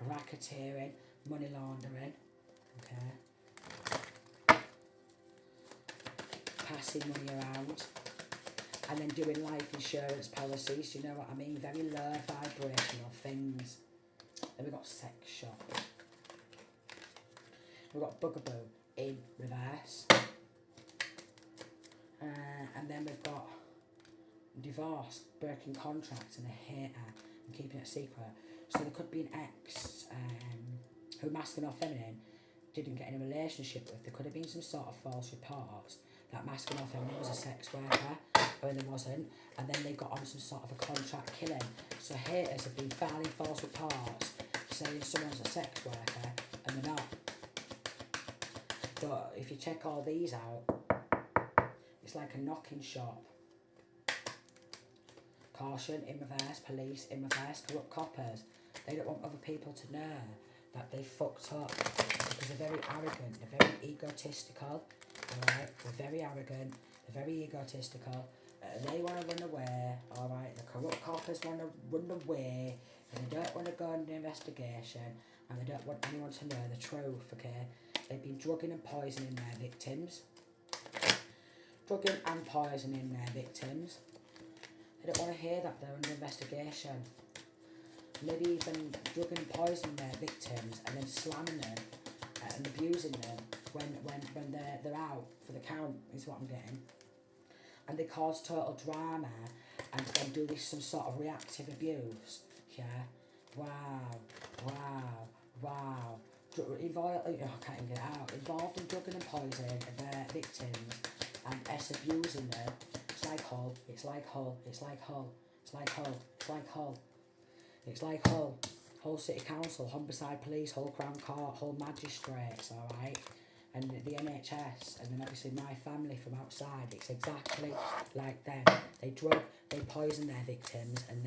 racketeering, money laundering, okay, passing money around, and then doing life insurance policies, you know what I mean, very low vibrational things. Then we've got sex shop, we've got bugaboo in reverse, and then we've got divorce, breaking contracts, and a hater and keeping it secret. So there could be an ex who, masculine or feminine, didn't get in a relationship with. There could have been some sort of false reports that masculine or feminine was a sex worker when there wasn't, and then they got on some sort of a contract killing. So haters have been filing false reports saying someone's a sex worker and they're not. But if you check all these out, it's like a knocking shop. Caution in reverse, police in reverse, corrupt coppers. They don't want other people to know that they fucked up because they're very arrogant, they're very egotistical, alright? They're very arrogant, they're very egotistical. They want to run away, alright? The corrupt coppers want to run away and they don't want to go into investigation and they don't want anyone to know the truth, okay? They've been drugging and poisoning their victims. Drugging and poisoning their victims. They don't want to hear that they're under investigation. Maybe even drugging and poisoning their victims and then slamming them and abusing them when they're out for the count is what I'm getting. And they cause total drama and then do this some sort of reactive abuse. Yeah. Wow. Involved, I can't even get it out. Involved in drugging and poisoning their victims and abusing them. It's like Hull. It's like Hull. It's like Hull. It's like Hull. It's like Hull. It's like Hull. Hull City Council, Humberside Police, Hull Crown Court, Hull Magistrates, alright? And the NHS, and then obviously my family from outside, it's exactly like them. They drug, they poison their victims, and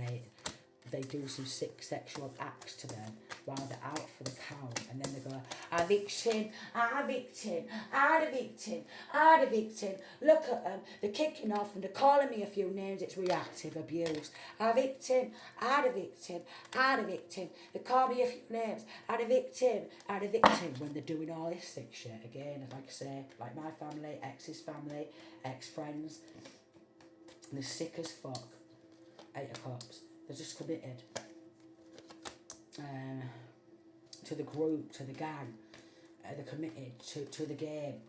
they do some sick sexual acts to them while they're out for the count, and then they go, "A victim, a victim, a victim, a victim. Look at them, they're kicking off and they're calling me a few names. It's reactive abuse. A victim, a victim, a victim. They call me a few names. A victim, a victim." When they're doing all this sick shit again, like I say, like my family, ex's family, ex-friends, and they're sick as fuck. 8 of Cups. They're just committed to the group, to the gang. They're committed to the game,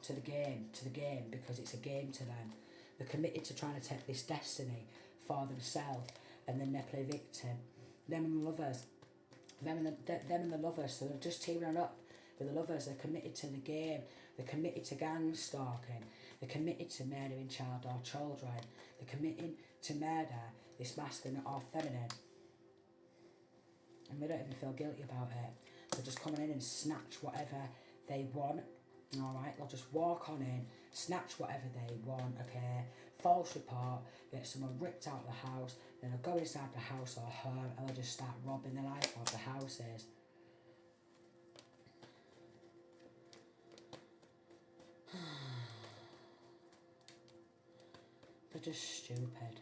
because it's a game to them. They're committed to trying to take this destiny for themselves, and then they play victim. Them and the lovers. Them and the lovers. So they're just teaming up with the lovers. They're committed to the game. They're committed to gang stalking. They're committed to murdering child or children. They're committing to murder this masculine or feminine. And they don't even feel guilty about it. They're just coming in and snatch whatever they want. Alright, they'll just walk on in, snatch whatever they want, okay? False report, get someone ripped out of the house, then they'll go inside the house or home, and they'll just start robbing the life of the houses. They're just stupid.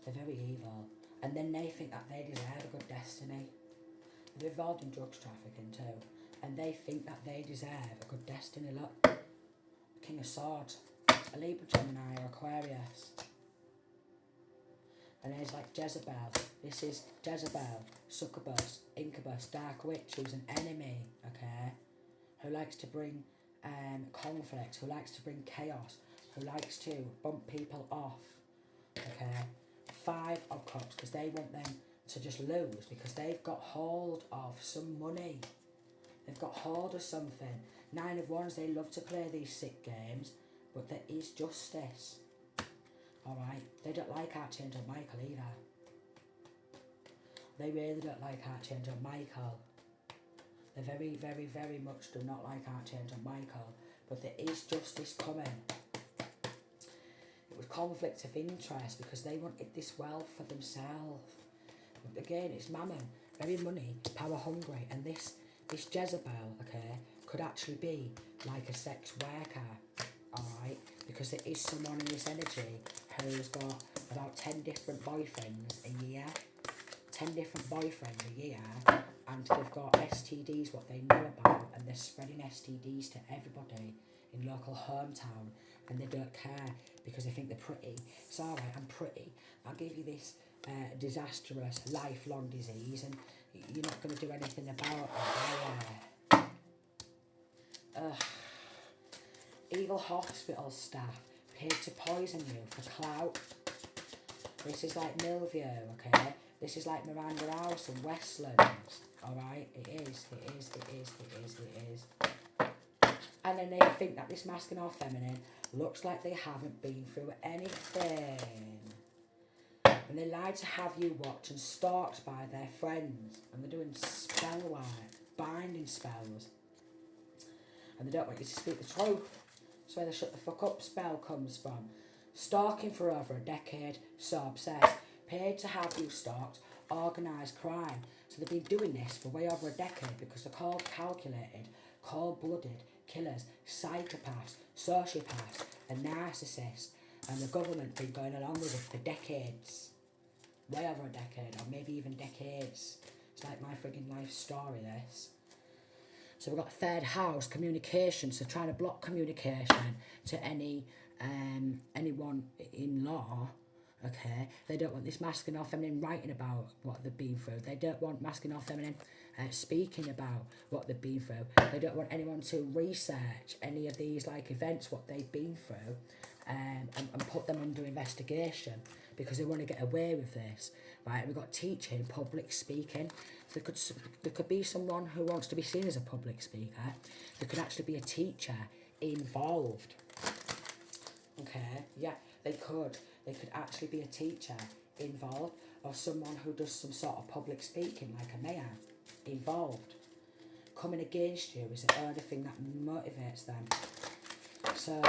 They're very evil. And then they think that they deserve a good destiny. They're involved in drugs trafficking too. And they think that they deserve a good destiny. Look, King of Swords, a Libra, Gemini or Aquarius. And there's like Jezebel. This is Jezebel, succubus, incubus, dark witch, who's an enemy, okay? Who likes to bring conflict, who likes to bring chaos, who likes to bump people off, okay? 5 of Cups, because they want them to just lose, because they've got hold of some money. They've got hold of something. 9 of Wands, they love to play these sick games, but there is justice. Alright, they don't like Archangel Michael either. They really don't like Archangel Michael. They very, very, very much do not like Archangel Michael, but there is justice coming. It was conflict of interest because they wanted this wealth for themselves. Again, it's mammon, very money, power hungry, and this Jezebel, okay, could actually be like a sex worker, alright, because there is someone in this energy who's got about 10 different boyfriends a year, 10 different boyfriends a year, and they've got STDs, what they know about, and they're spreading STDs to everybody in local hometown, and they don't care because they think they're pretty. It's alright, I'm pretty, I'll give you this disastrous lifelong disease and you're not going to do anything about it. Evil hospital staff paid to poison you for clout. This is like Millview, okay? This is like Miranda House and Westlands, alright? It is. And then they think that this masculine or feminine looks like they haven't been through anything. And they lie to have you watch and stalked by their friends. And they're doing spell work, binding spells. And they don't want you to speak the truth. That's where the shut the fuck up spell comes from. Stalking for over a decade, so obsessed. Paid to have you stalked, organised crime. So they've been doing this for way over a decade because they're called calculated, cold-blooded killers, psychopaths, sociopaths and narcissists. And the government been going along with it for decades. Way over a decade, or maybe even decades. It's like my frigging life story, this. So we've got 3rd house, communication, so trying to block communication to anyone in law, okay? They don't want this masculine or feminine writing about what they've been through. They don't want masculine or feminine speaking about what they've been through. They don't want anyone to research any of these like events, what they've been through, and put them under investigation because they want to get away with this, right? We've got teaching, public speaking. So there could be someone who wants to be seen as a public speaker. There could actually be a teacher involved. Okay, yeah, they could. They could actually be a teacher involved, or someone who does some sort of public speaking, like a mayor, involved. Coming against you is the only thing that motivates them. So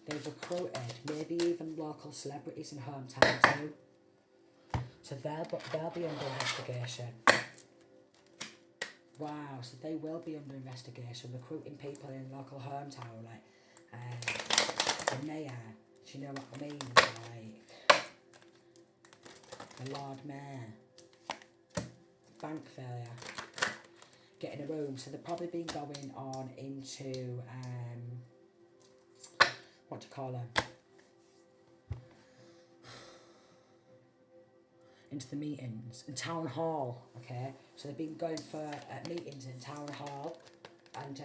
they've recruited maybe even local celebrities in hometown too So they'll be under investigation. Wow, so they will be under investigation, recruiting people in local hometown, like, the mayor, do you know what I mean? Like, the Lord Mayor, bank failure, getting a room. So they've probably been going on into, what do you call them? Into the meetings in town hall, okay? So they've been going for meetings in town hall, and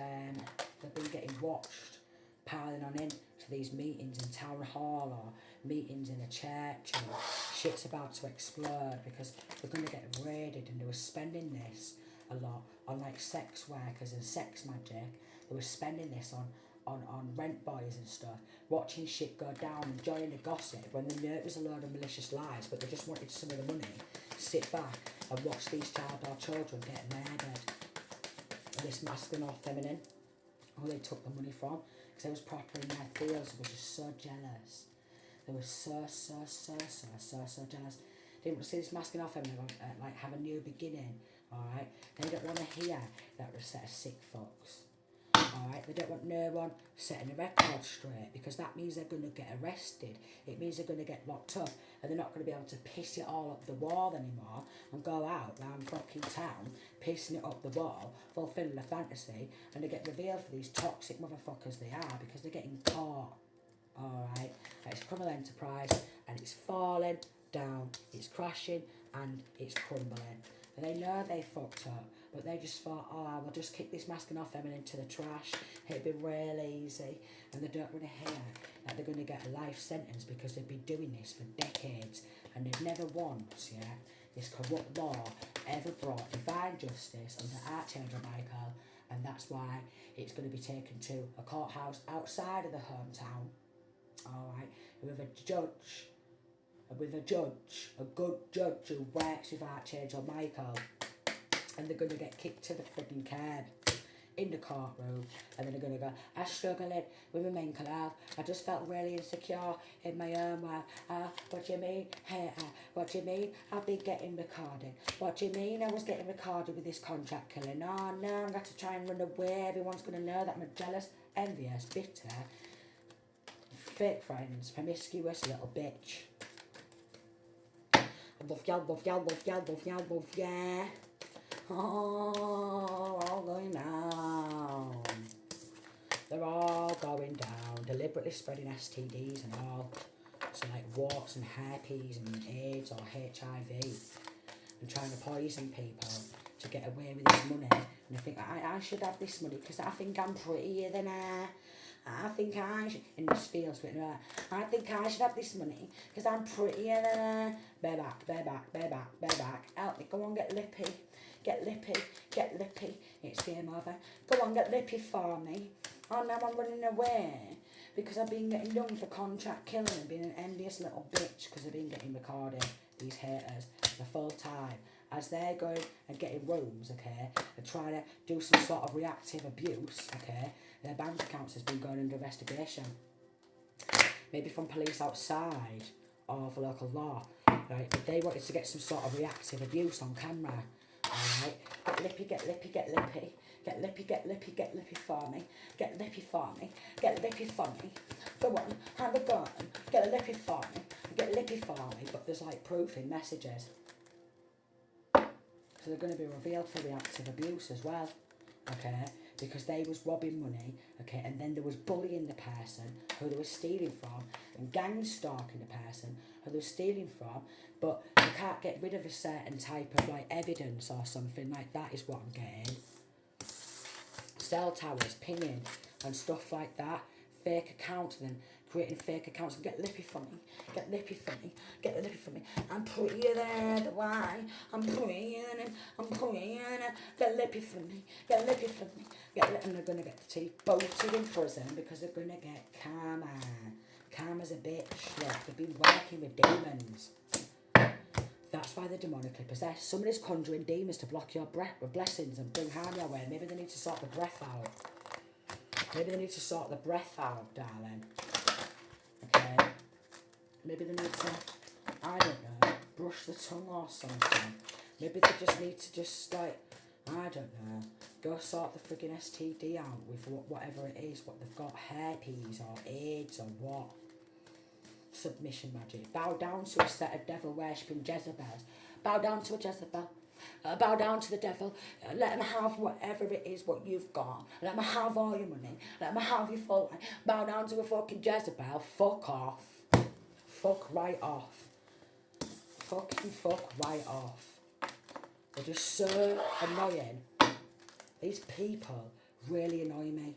they've been getting watched, piling on in to these meetings in town hall or meetings in a church, and shit's about to explode because they're going to get raided, and they were spending this a lot on like sex workers and sex magic. They were spending this on rent boys and stuff, watching shit go down, enjoying the gossip when they knew it was a load of malicious lies, but they just wanted some of the money, sit back and watch these child or children get murdered. And this masculine or feminine, who they took the money from, because they was proper in their fields, they were just so jealous. They were so jealous. They didn't see this masculine or feminine like have a new beginning, alright? They don't want to hear that we're a set of sick fucks. Alright, they don't want no one setting the record straight, because that means they're going to get arrested. It means they're going to get locked up, and they're not going to be able to piss it all up the wall anymore and go out round fucking town pissing it up the wall, fulfilling a fantasy, and they get revealed for these toxic motherfuckers they are, because they're getting caught. Alright, it's a criminal enterprise, and it's falling down, it's crashing, and it's crumbling. And they know they fucked up, but they just thought, oh, we'll just kick this masculine or feminine to the trash, it'd be real easy. And they don't want to hear that they're going to get a life sentence, because they've been doing this for decades, and they've never once, this corrupt law ever brought divine justice under Archangel Michael, and that's why it's going to be taken to a courthouse outside of the hometown, alright, with a judge, a good judge who works with Archangel Michael, and they're going to get kicked to the fucking curb in the courtroom, and then they're going to go, I'm struggling with my mental health, I just felt really insecure in my own world, what do you mean, what do you mean, I've been getting recorded, what do you mean I was getting recorded with this contract killing, oh no, I'm going to try and run away, everyone's going to know that I'm a jealous, envious, bitter, fake friends, promiscuous little bitch. Love ya. Oh, all going down. They're all going down, deliberately spreading STDs and all. So like warts and herpes and AIDS or HIV, and trying to poison people to get away with this money. And they think, I should have this money because I think I'm prettier than her. I think I should, in this field, I think I should have this money because I'm prettier than her. Bear back. Help me, go on, get lippy. Get lippy. It's game over. Go on, get lippy for me. Oh, now I'm running away because I've been getting done for contract killing and being an envious little bitch because I've been getting recorded. These haters, the full time. As they're going and getting rooms, okay, and trying to do some sort of reactive abuse, okay, their bank accounts has been going under investigation. Maybe from police outside of local law, right, but they wanted to get some sort of reactive abuse on camera, alright, get lippy for me, get lippy for me, go on, have a gun, get lippy for me, but there's like proof in messages. So they're going to be revealed for reactive abuse as well, okay, because they was robbing money, okay, and then there was bullying the person who they were stealing from, and gang stalking the person who they were stealing from, but they can't get rid of a certain type of like evidence or something like that is what I'm getting. Cell towers, pinging and stuff like that, fake accounts, and then creating fake accounts, and get lippy for me, I'm prettier than the why, I'm prettier than him, get lippy for me, and they're going to get the teeth bolted in prison because they're going to get karma. Karma's a bitch, look, they've been working with demons. That's why they're demonically possessed. Somebody's conjuring demons to block your breath with blessings and bring harm your way. Maybe they need to sort the breath out. Darling. Okay? Maybe they need to, I don't know, brush the tongue or something. Maybe they just need to just like, I don't know, go sort the friggin' STD out with whatever it is, what they've got, herpes or AIDS or what. Submission magic. Bow down to a set of devil worshipping Jezebels. Bow down to a Jezebel. Bow down to the devil. Let them have whatever it is what you've got. Let them have all your money. Let them have your full life. Bow down to a fucking Jezebel. Fuck off. Fuck right off. Fucking fuck right off. They're just so annoying. These people really annoy me.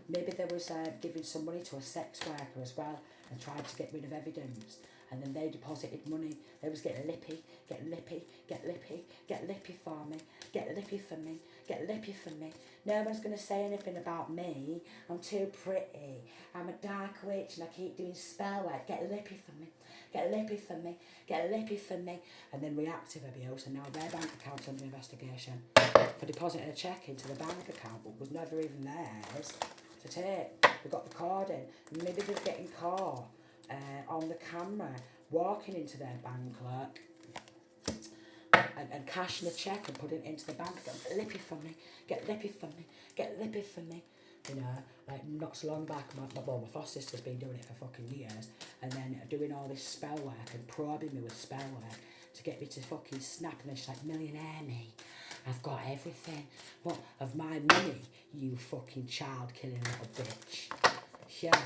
Maybe they was giving some money to a sex worker as well and tried to get rid of evidence, and then they deposited money. They was getting lippy, get lippy, get lippy, get lippy for me, get lippy for me, get lippy for me. No one's going to say anything about me. I'm too pretty. I'm a dark witch and I keep doing spell work. Get lippy for me, get lippy for me, get lippy for me. And then reactive abuse, and now their bank account's under investigation for depositing a cheque into the bank account but was never even theirs to take. We've got recording. Maybe they're getting caught on the camera walking into their bank clerk and cashing a cheque and putting it into the bank. Get lippy for me, get lippy for me, get lippy for me. You know, like not so long back, my foster sister's been doing it for fucking years, and then doing all this spell work and probing me with spell work to get me to fucking snap, and then she's like, millionaire me, I've got everything. What, of my money, you fucking child-killing little bitch. Yeah,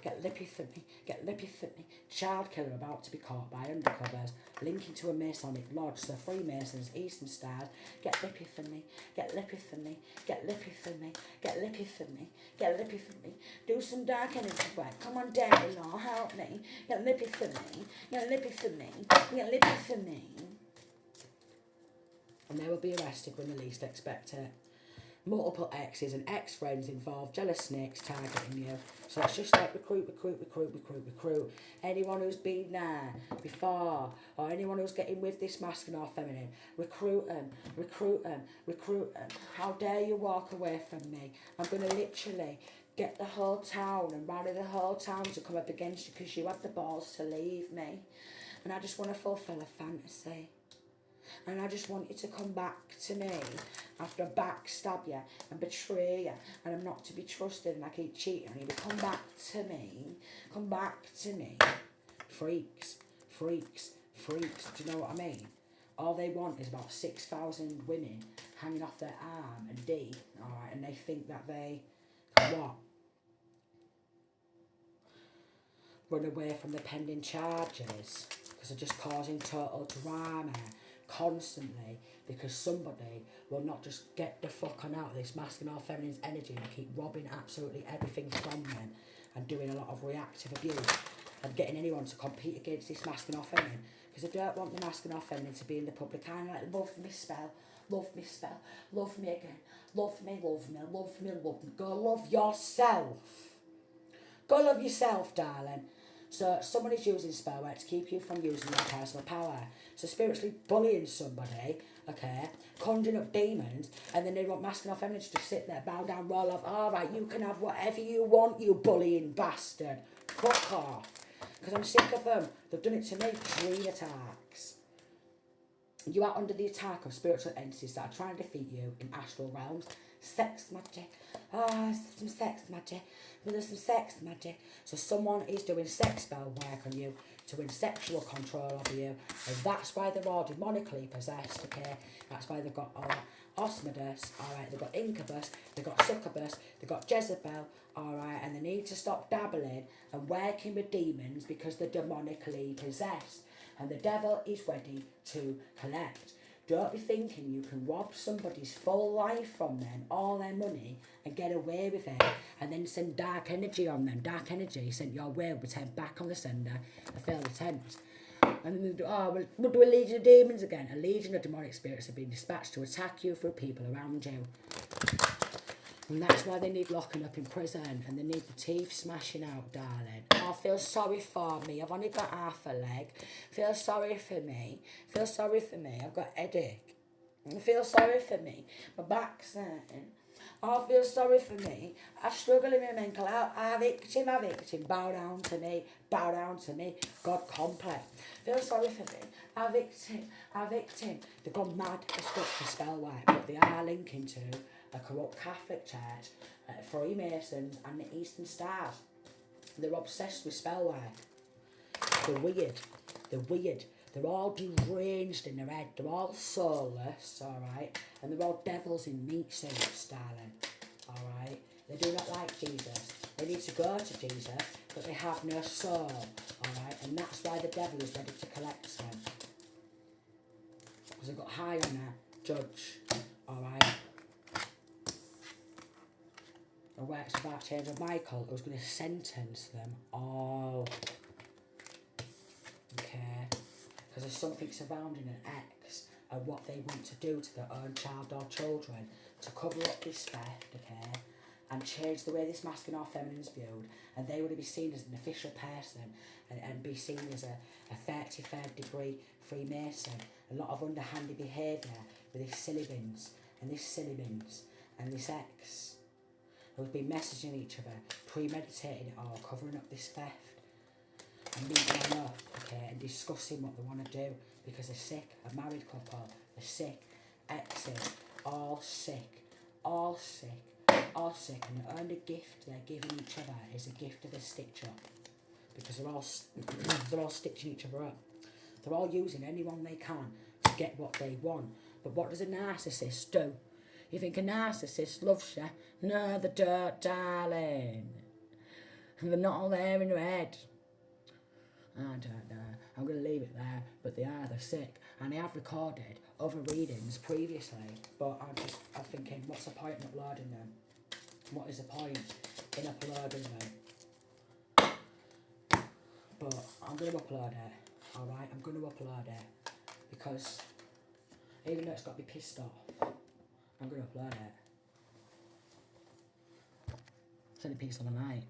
get lippy for me, get lippy for me. Child killer about to be caught by undercovers, linking to a Masonic lodge, so Freemasons, Eastern Stars. Get lippy for me, get lippy for me, get lippy for me, get lippy for me, get lippy for me. Do some dark energy work. Come on, daddy, Lord, help me. Get lippy for me, get lippy for me, get lippy for me. And they will be arrested when they least expect it. Multiple exes and ex-friends involved, jealous snakes targeting you. So it's just like recruit. Anyone who's been there before, or anyone who's getting with this masculine or feminine, recruit them. How dare you walk away from me? I'm going to literally get the whole town and rally the whole town to come up against you because you had the balls to leave me. And I just want to fulfill a fantasy. And I just want you to come back to me after I backstab you and betray you, and I'm not to be trusted and I keep cheating on you. But come back to me. Freaks. Do you know what I mean? All they want is about 6,000 women hanging off their arm and D, alright, and they think that they can what? Run away from the pending charges because they're just causing total drama constantly, because somebody will not just get the fuck on out of this masculine or feminine energy and keep robbing absolutely everything from them and doing a lot of reactive abuse and getting anyone to compete against this masculine or feminine, because they don't want the masculine or feminine to be in the public eye like, love me spell, love me again, love me. Go love yourself, darling. So someone is using spell work to keep you from using your personal power. So spiritually bullying somebody, okay, conjuring up demons, and then they want masculine or feminine to just sit there, bow down, roll off. All right, you can have whatever you want, you bullying bastard. Fuck off. Because I'm sick of them. They've done it to me. Dream attacks. You are under the attack of spiritual entities that are trying to defeat you in astral realms. Sex magic. Some sex magic. There's some sex magic. So someone is doing sex spell work on you to win sexual control over you. And that's why they're all demonically possessed, okay? That's why they've got Osmodus, alright, they've got Incubus, they've got Succubus, they've got Jezebel, alright, and they need to stop dabbling and working with demons because they're demonically possessed. And the devil is ready to collect. Don't be thinking you can rob somebody's full life from them, all their money, and get away with it, and then send dark energy on them. Dark energy sent your way, will return back on the sender, a failed attempt. And then we'll do a legion of demons again. A legion of demonic spirits have been dispatched to attack you through people around you. And that's why they need locking up in prison, and they need the teeth smashing out, darling. Oh, feel sorry for me. I've only got half a leg. Feel sorry for me. I've got a headache. Feel sorry for me. My back's hurting. I feel sorry for me. I struggle in my mental health. I victim, bow down to me, bow down to me. God complex. Feel sorry for me. I victim. They've gone mad as fuck for spell work, but they are linking to a corrupt Catholic church, Freemasons and the Eastern Stars. They're obsessed with spell work. They're weird. They're weird. They're all deranged in their head. They're all soulless, alright? And they're all devils in meat suits, darling. Alright? They do not like Jesus. They need to go to Jesus, but they have no soul. Alright? And that's why the devil is ready to collect them. Because they've got high on a judge. Alright? The works of Archangel Michael who's going to sentence them all. Okay? Because there's something surrounding an ex and what they want to do to their own child or children to cover up this theft, okay, and change the way this masculine or feminine is viewed, and they want to be seen as an official person and be seen as a 33rd degree Freemason. A lot of underhanded behaviour with this Silly-bins and this ex who've been messaging each other, premeditating it all, covering up this theft. And meeting them up, okay, and discussing what they want to do because they're sick. A married couple, they're sick, exes, all sick, all sick, all sick, and the only gift they're giving each other is a gift of a stitch up because they're all stitching each other up. They're all using anyone they can to get what they want. But what does a narcissist do? You think a narcissist loves you? No, they don't, darling. They're not all there in their head. I don't know. I'm going to leave it there, but they're sick, and they have recorded other readings previously, but I'm thinking, what's the point in uploading them? What is the point in uploading them? But I'm going to upload it, alright? I'm going to upload it, because even though it's got to be pissed off, I'm going to upload it. It's only peace on the night.